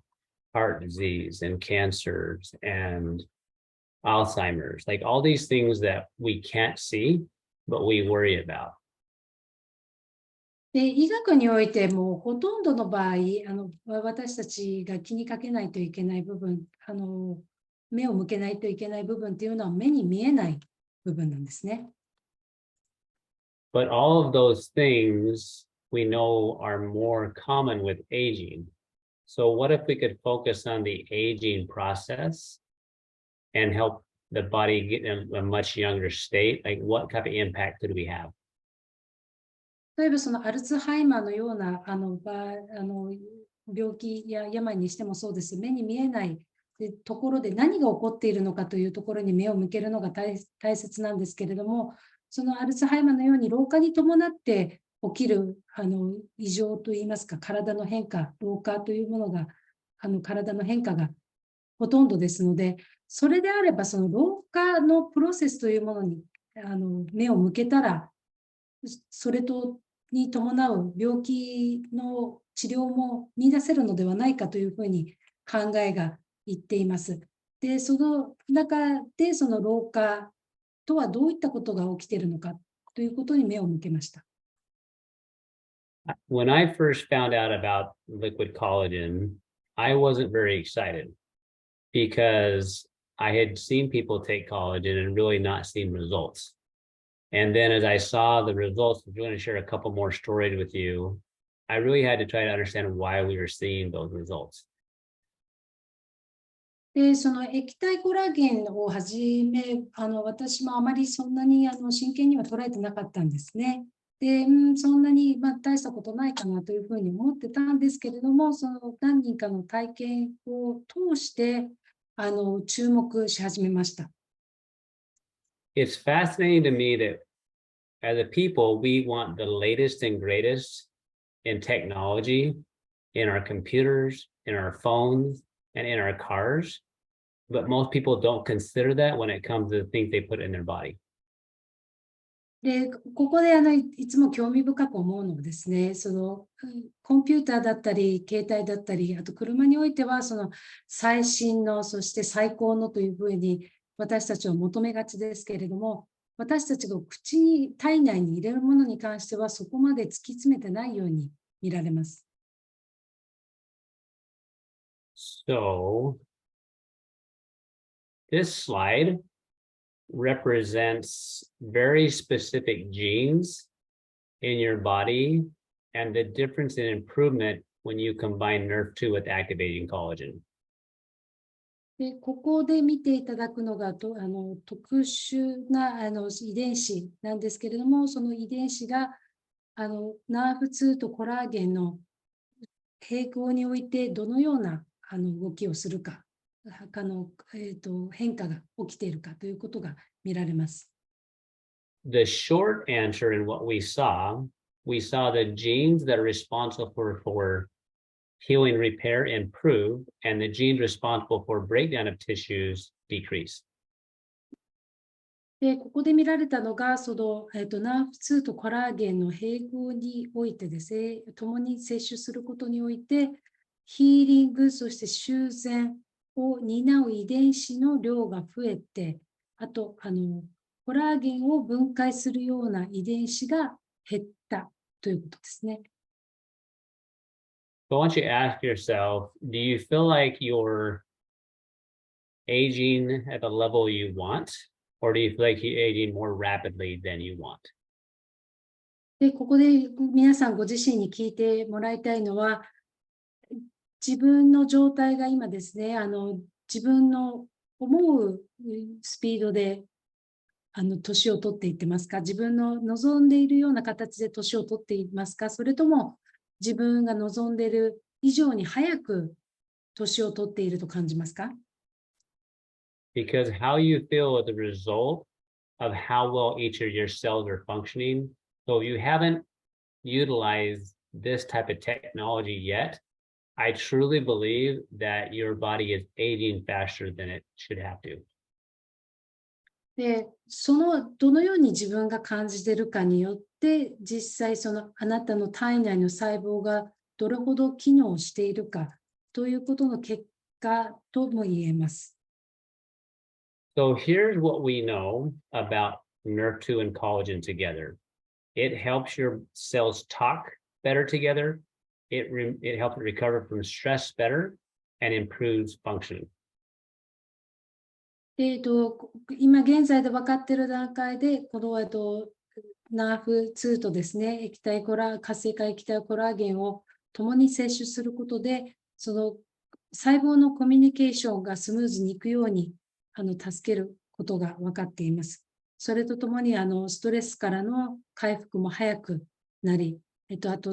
Heart disease and cancers and Alzheimer's, like all these things that we can't see, but we worry about. で、医学においてもほとんどの場合、私たちが気にかけないといけない部分、目を向けないといけない部分っていうのは目に見えない部分なんですね。But all of those things we know are more common with aging. So what if we could focus on the aging process and help the body get in a much younger state? Like what type of impact could we have? 例えばそのアルツハイマーのような病気や病にしてもそうです。目に見えないところで何が起こっているのかというところに目を向けるのが大切なんですけれども、そのアルツハイマーのように老化に伴って起きる異常といいますか、体の変化、老化というものが体の変化がほとんどですので、それであればその老化のプロセスというものに目を向けたら、それに伴う病気の治療も見出せるのではないかというふうに考えがいっています。で、その中でその老化とはどういったことが起きているのかということに目を向けました。When I first found out about liquid collagen, I wasn't very excited because I had seen people take collagen and really not seen results. And then as I saw the results, I'm going to share a couple more stories with you. I really had to try to understand why we were seeing those results. で、その液体コラーゲンをはじめ、私もあまりそんなに真剣には捉えてなかったんですね。で、そんなに大したことないかなというふうに思ってたんですけれども、その何人かの体験を通して注目し始めました。It's fascinating to me that as a people, we want the latest and greatest in technology, in our computers, in our phones, and in our cars. But most people don't consider that when it comes to the things they put in their body. で、ここでいつも興味深く思うのはですね、コンピューターだったり、携帯だったり、あと車においては、最新の、そして最高のというふうに私たちは求めがちですけれども、私たちが体内に入れるものに関しては、そこまで突き詰めてないように見られます。So, this slide represents very specific genes in your body and the difference in improvement when you combine Nrf2 with activating collagen. で、ここで見ていただくのが特殊な遺伝子なんですけれども、その遺伝子がNrf2とコラーゲンの並行においてどのような動きをするか、変化が起きているかということが見られます。The short answer in what we saw the genes that are responsible for healing, repair, improve, and the genes responsible for breakdown of tissues decrease. で、ここで見られたのが、Nrf2とコラーゲンの並行においてですね、共に摂取することにおいて、ヒーリング、そして修繕を担う遺伝子の量が増えて、あと、コラーゲンを分解するような遺伝子が減ったということですね。So I want you to ask yourself, do you feel like you're aging at the level you want, or do you feel like you're aging more rapidly than you want? で、ここで皆さんご自身に聞いてもらいたいのは、自分の状態が今ですね、自分の思うスピードで年を取っていってますか？自分の望んでいるような形で年を取っていますか？それとも自分が望んでいる以上に早く年を取っていると感じますか？ Because how you feel is the result of how well each of your cells are functioning. So if you haven't utilized this type of technology yet, I truly believe that your body is aging faster than it should have to. で、どのように自分が感じているかによって、実際あなたの体内の細胞がどれほど機能しているかということの結果とも言えます。So here's what we know about Nrf2 and collagen together. It helps your cells talk better together. It helps it recover from stress better and improves functioning. 今現在で分かっている段階で、このNrf2とですね、活性化液体コラーゲンを共に摂取することで、細胞のコミュニケーションがスムーズにいくように助けることが分かっています。それとともにストレスからの回復も早くなり、あと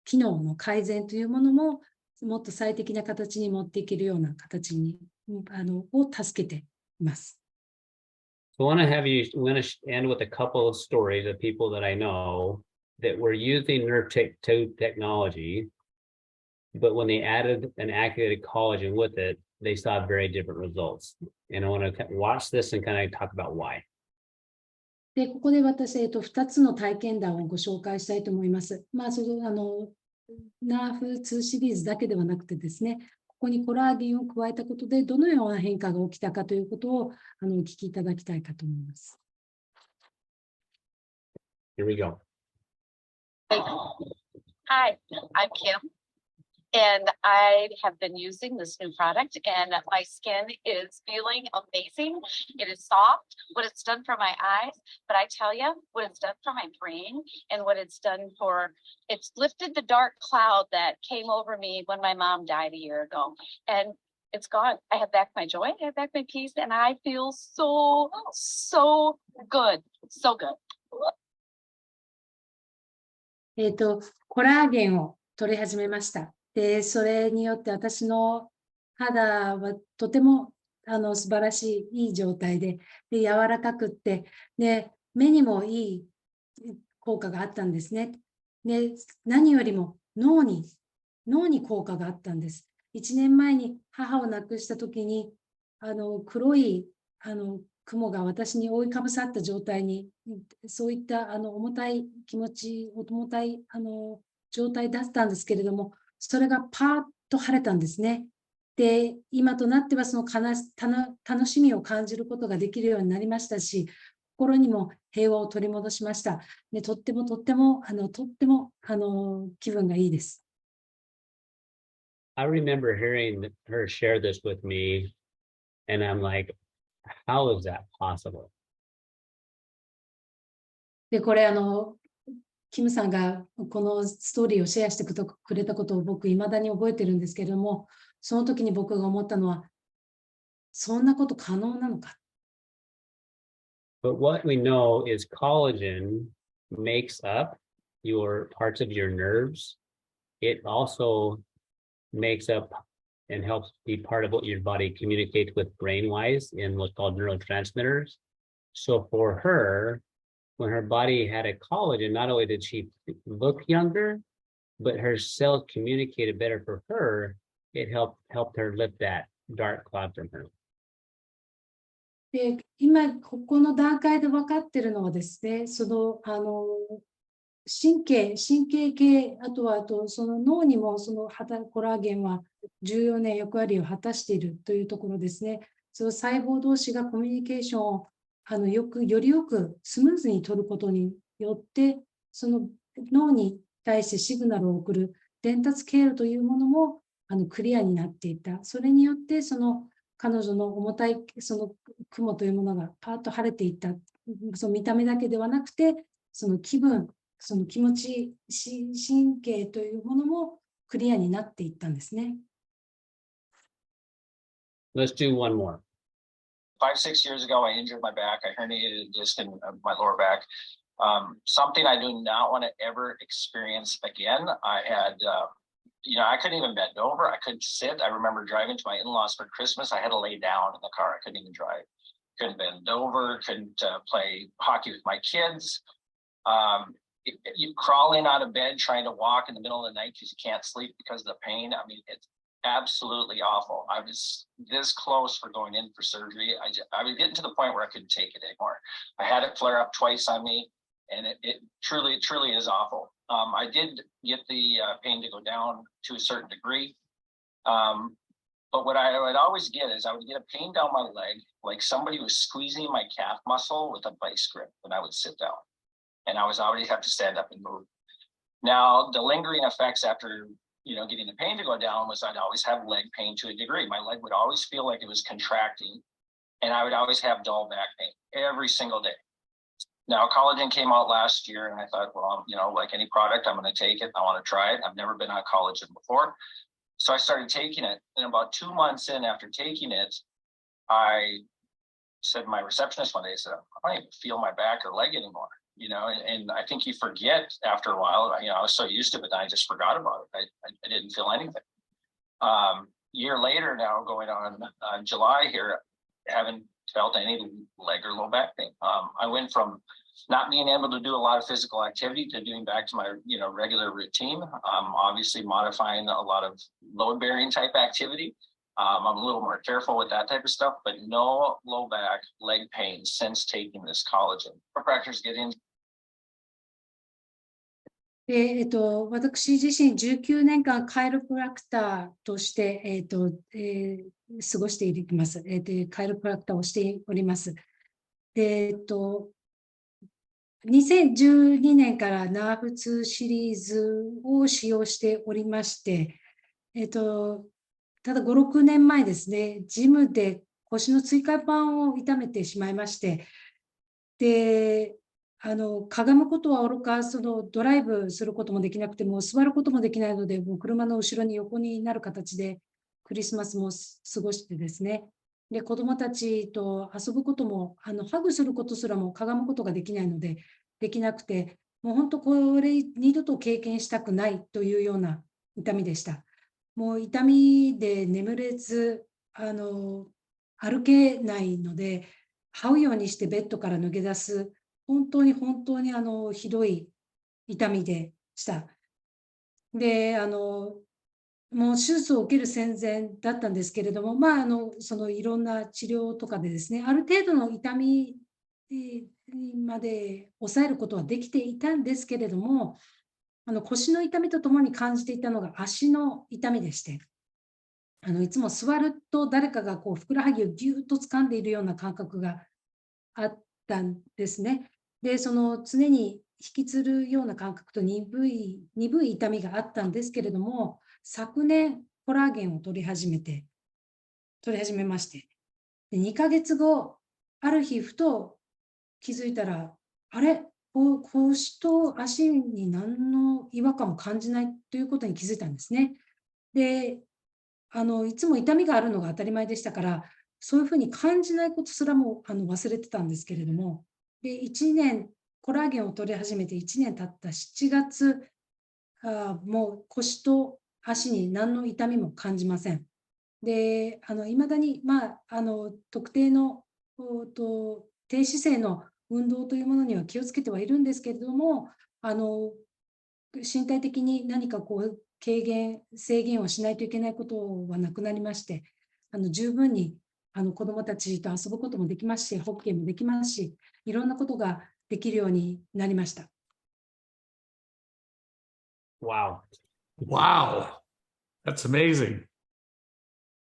機能の改善というものももっと最適な形に持っていけるような形にを助けています。So I want to end with a couple of stories of people that I know that were using Nrf2 technology, but when they added an activated collagen with it, they saw very different results. And I want to watch this and kind of talk about why. で、ここで私、2つの体験談をご紹介したいと思います。Nrf2 シリーズだけではなくてですね、ここにコラーゲンを加えたことでどのような変化が起きたかということをお聞きいただきたいかと思います。Here we go. Hi, I'm Kim, and I have been using this new product, and my skin is feeling amazing. It is soft, what it's done for my eyes, but I tell you, what it's done for my brain and what it's done it's lifted the dark cloud that came over me when my mom died a year ago, and it's gone. I have back my joy, I have back my peace, and I feel so good, so good. コラーゲンを取り始めました。で、それによって私の肌はとても素晴らしい、いい状態で、柔らかくって、で、目にもいい効果があったんですね。で、何よりも脳に効果があったんです。1年前に母を亡くした時に、黒い雲が私に覆いかぶさった状態に、そういった重たい気持ち、重たい状態だったんですけれども、それがパーッと晴れたんですね。で、今となってはその楽しみを感じることができるようになりましたし、心にも平和を取り戻しました。で、とっても気分がいいです。I remember hearing her share this with me, and I'm like, how is that possible? で、これキムさんがこのストーリーをシェアしてくれたことを僕、未だに覚えてるんですけれども、その時に僕が思ったのは、そんなこと可能なのか。But what we know is collagen makes up your parts of your nerves. It also makes up and helps be part of what your body communicates with brain-wise in what's called neurotransmitters. So for her, when her body had a collagen, not only did she look younger, but her cells communicated better for her. It helped her lift that dark cloud from her. で、今、ここの段階で分かっているのはですね、神経系、あとその脳にもそのコラーゲンは重要な役割を果たしているというところですね。その細胞同士がコミュニケーションをよりよくスムーズに取ることによって、その脳に対してシグナルを送る伝達経路というものもクリアになっていた。それによってその彼女の重たいその雲というものがパーッと晴れていった。その見た目だけではなくて、その気分、その気持ち、神経というものもクリアになっていったんですね。Let's do one more. 5, 6 years ago, I injured my back. I herniated a disc in my lower back. Something I do not want to ever experience again. I had, I couldn't even bend over. I couldn't sit. I remember driving to my in-laws for Christmas. I had to lay down in the car. I couldn't even drive. Couldn't bend over. Couldn't play hockey with my kids. You crawling out of bed, trying to walk in the middle of the night because you can't sleep because of the pain. I mean, it's absolutely awful. I was this close for going in for surgery. I was getting to the point where I couldn't take it anymore. I had it flare up twice on me, and it truly is awful. I did get the pain to go down to a certain degree. But what I would always get is I would get a pain down my leg, like somebody was squeezing my calf muscle with a vice grip when I would sit down. And I was already have to stand up and move. Now, the lingering effects after, getting the pain to go down was I'd always have leg pain to a degree. My leg would always feel like it was contracting, and I would always have dull back pain every single day. Now, collagen came out last year, and I thought, well, like any product, I'm going to take it. I want to try it. I've never been on collagen before. So I started taking it. And about 2 months in after taking it, I said to my receptionist one day, I said, I don't even feel my back or leg anymore. And I think you forget after a while. I was so used to it that I just forgot about it. I didn't feel anything. Year later now, going on July here, haven't felt any leg or low back pain. I went from not being able to do a lot of physical activity to doing back to my regular routine. Obviously modifying a lot of load bearing type activity. I'm a little more careful with that type of stuff, but no low back, leg pain since taking this collagen. Chiropractors get in. 私自身19年間カイロプラクターとして、過ごしています。カイロプラクターをしております。で、2012年からナーフ2シリーズを使用しておりまして、ただ5、6年前ですね、ジムで腰の椎間板を痛めてしまいまして、で、かがむことはおろか、ドライブすることもできなくて、もう座ることもできないので、もう車の後ろに横になる形でクリスマスも過ごしてですね、で、子供たちと遊ぶことも、ハグすることすらもかがむことができないので、できなくて、もう本当これ二度と経験したくないというような痛みでした。もう痛みで眠れず、歩けないので、這うようにしてベッドから抜け出す、本当にひどい痛みでした。で、もう手術を受ける戦前だったんですけれども、そのいろんな治療とかでですね、ある程度の痛みまで抑えることはできていたんですけれども、腰の痛みとともに感じていたのが足の痛みでして、いつも座ると誰かがこうふくらはぎをぎゅっと掴んでいるような感覚があったんですね。で、その常に引きつるような感覚と鈍い痛みがあったんですけれども、昨年コラーゲンを取り始めまして、で2ヶ月後、ある日ふと気づいたら、あれ、腰と足に何の違和感も感じないということに気づいたんですね。で、いつも痛みがあるのが当たり前でしたから、そういうふうに感じないことすらも忘れてたんですけれども、で、1年、コラーゲンを取り始めて1年経った7月、もう腰と足に何の痛みも感じません。で、いまだに、特定の低姿勢の運動というものには気をつけてはいるんですけれども、身体的に何かこう制限をしないといけないことはなくなりまして、十分に子どもたちと遊ぶこともできますし、ホッケーもできますし、いろんなことができるようになりました。Wow. Wow, that's amazing.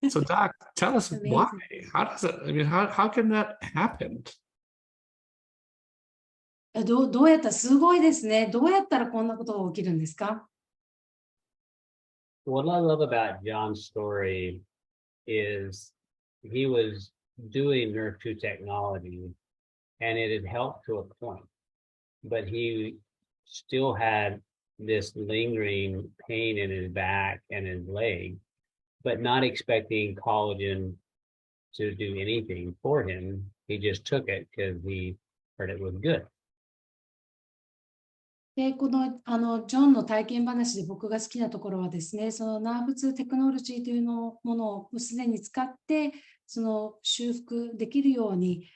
So, Doc, tell us why. Amazing. How does it? I mean, how can that happen? どうやったらすごいですね。どうやったらこんなことが起きるんですか？ What I love about John's story is he was doing Nrf2 technology and it had helped to a point, but he still had this lingering pain in his back and his leg, but not expecting collagen to do anything for him. He just took it because he heard it was good. で、この、ジョンの体験話で僕が好きなところはですね、そのNrf2テクノロジーというものをすでに使って、その修復できるように、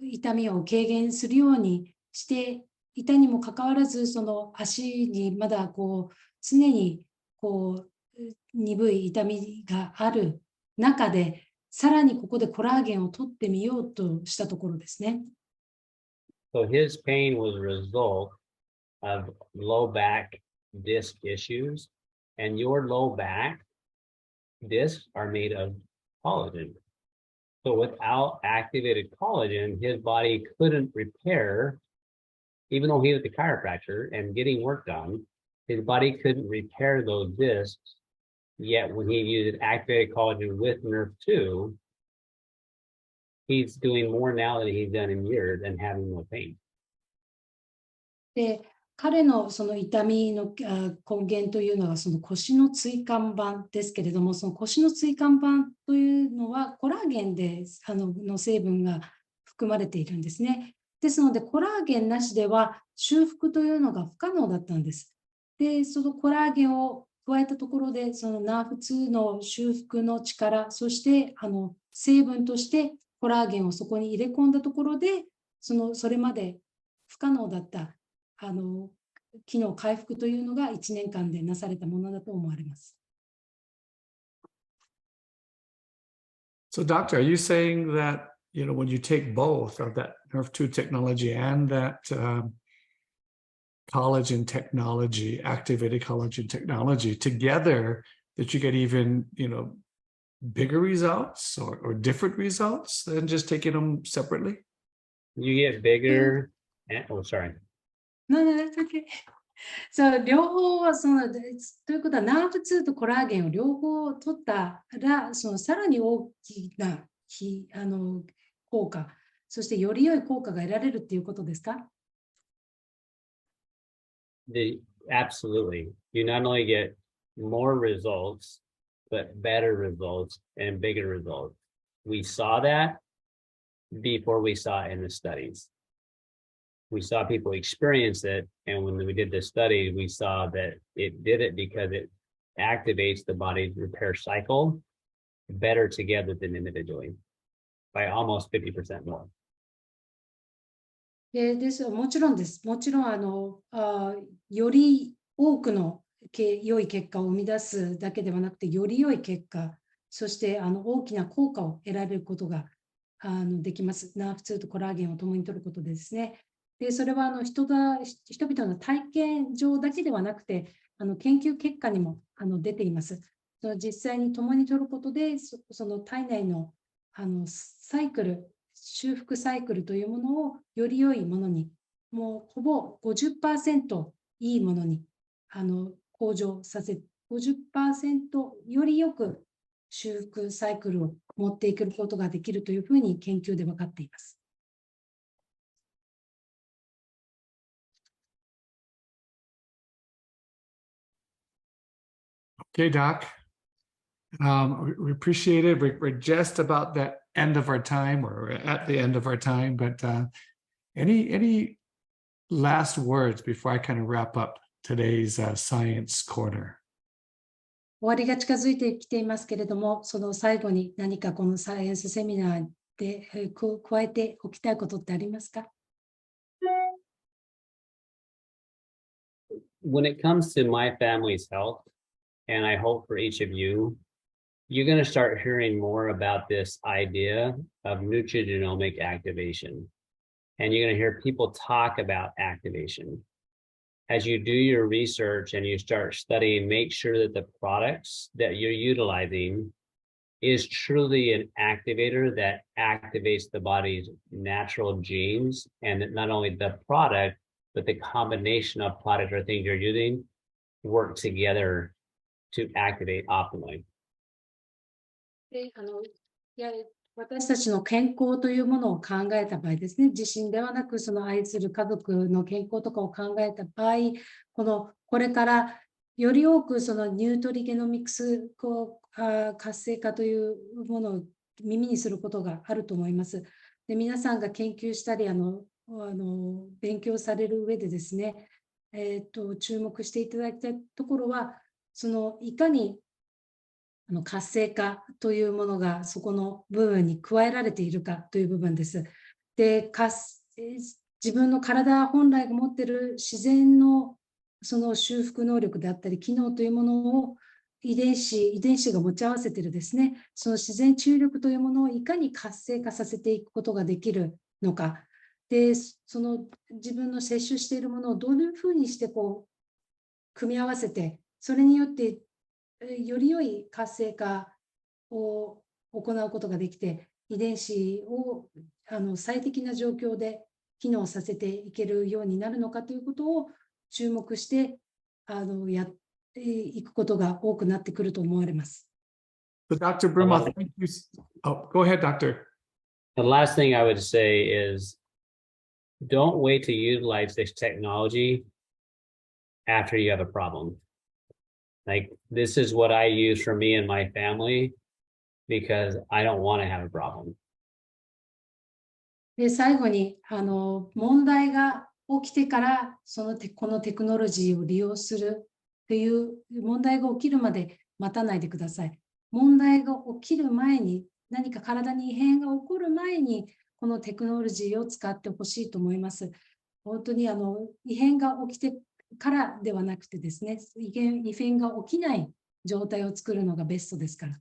痛みを軽減するようにしていたにもかかわらず、その足にまだこう、常にこう、鈍い痛みがある中で、さらにここでコラーゲンを取ってみようとしたところですね。So his pain was a result of low back disc issues, and your low back discs are made of collagen. So without activated collagen, his body couldn't repair, even though he was a chiropractor and getting work done, his body couldn't repair those discs. Yet when he used activated collagen with Nrf2, he's doing more now than he's done in years and having no pain. で、彼のその痛みの根源というのはその腰の椎間板ですけれども、その腰の椎間板というのはコラーゲンでの成分が含まれているんですね。ですので、コラーゲンなしでは修復というのが不可能だったんです。で、そのコラーゲンを加えたところで、そのNrf2の修復の力、そして成分としてコラーゲンをそこに入れ込んだところで、それまで不可能だった機能回復というのが1年間でなされたものだと思われます。So, doctor, are you saying that, when you take both of that Nrf2 technology and that collagen technology, activated collagen technology together, that you get even, bigger results or different results than just taking them separately? You get bigger and, sorry. No, that's okay. そう、両方ということはNrf2とコラーゲンを両方取ったら、さらに大きな効果、そしてより良い効果が得られるっていうことですか？ Absolutely. You not only get more results, but better results and bigger results. We saw that before we saw it in the studies. We saw people experience it, and when we did the study, we saw that it did it because it activates the body's repair cycle better together than individually by almost 50% more. もちろんです。もちろんより多くの良い結果を生み出すだけではなくて、より良い結果、そして大きな効果を得られることができます。Nrf2とコラーゲンを共に摂ることでですね。で、それは人々の体験上だけではなくて、研究結果にも出ています。実際に共に摂ることで、その体内のサイクル、修復サイクルというものをより良いものに、もうほぼ 50% いいものに向上させ、50% よりよく修復サイクルを持っていくことができるというふうに研究で分かっています。Okay, Doc. We appreciate it. We're just about the end of our time, or we're at the end of our time. But any last words before I kind of wrap up today's Science Corner? 終わりが近づいてきていますけれども、その最後に何かこのサイエンスセミナーで加えておきたいことってありますか？ When it comes to my family's health, and I hope for each of you, you're going to start hearing more about this idea of nutrigenomic activation. And you're going to hear people talk about activation. As you do your research and you start studying, make sure that the products that you're utilizing is truly an activator that activates the body's natural genes, and that not only the product, but the combination of products or things you're using work together to activate optimally. で私たちの健康というものを考えた場合ですね、自身ではなくその愛する家族の健康とかを考えた場合、これからより多くそのニュートリゲノミクス活性化というものを耳にすることがあると思います。で、皆さんが研究したり勉強される上でですね、注目していただきたいところは、いかに活性化というものがそこの部分に加えられているかという部分です。で、自分の体本来が持っている自然のその修復能力であったり機能というものを遺伝子が持ち合わせているですね、その自然治癒力というものをいかに活性化させていくことができるのか。で、その自分の摂取しているものをどういうふうにして組み合わせて、それによってより良い活性化を行うことができて、遺伝子を最適な状況で機能させていけるようになるのかということを注目してやっていくことが多くなってくると思われます。So Dr. Brimhall, thank you. Oh, go ahead, Doctor. The last thing I would say is don't wait to utilize this technology after you have a problem. Like, this is what I use for me and my family because I don't want to have a problem. で、最後に問題が起きてからこのテクノロジーを利用するという問題が起きるまで待たないでください。問題が起きる前に、何か体に異変が起こる前にこのテクノロジーを使ってほしいと思います。本当に異変が起きてからではなくてですね、異変が起きない状態を作るのがベストですから。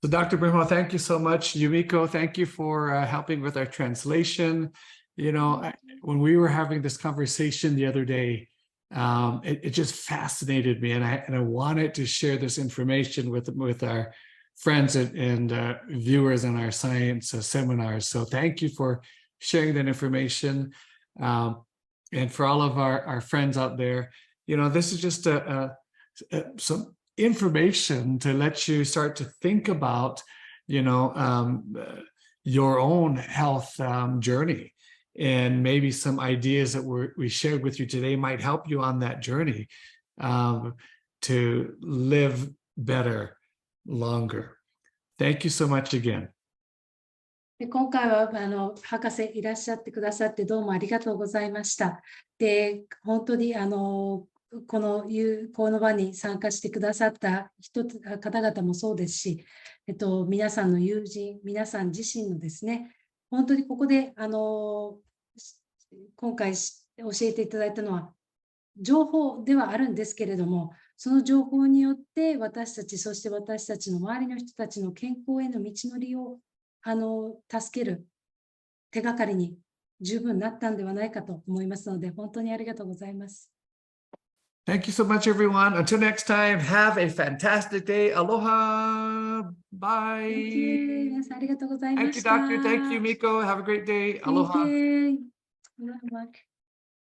So Dr. Brimhall, thank you so much. Yumiko, thank you for helping with our translation. You know, when we were having this conversation the other day, it just fascinated me, and I wanted to share this information with our friends and viewers in our science seminars. So thank you for sharing that information. And for all of our friends out there, you know, this is just some information to let you start to think about, you know, your own health journey. And maybe some ideas that we shared with you today might help you on that journey to live better, longer. Thank you so much again. で、今回は博士いらっしゃってくださってどうもありがとうございました。で、本当にこの場に参加してくださった方々もそうですし、皆さんの友人、皆さん自身のですね、本当にここで今回教えていただいたのは、情報ではあるんですけれども、その情報によって私たち、そして私たちの周りの人たちの健康への道のりを助ける手がかりに十分なったんではないかと思いますので、本当にありがとうございます。Thank you so much, everyone. Until next time, have a fantastic day. Aloha. Bye. Thank you. 皆さんありがとうございま Thank you, した。 Doctor. Thank you, Miko. Have a great day. Thank Aloha. you. Good luck.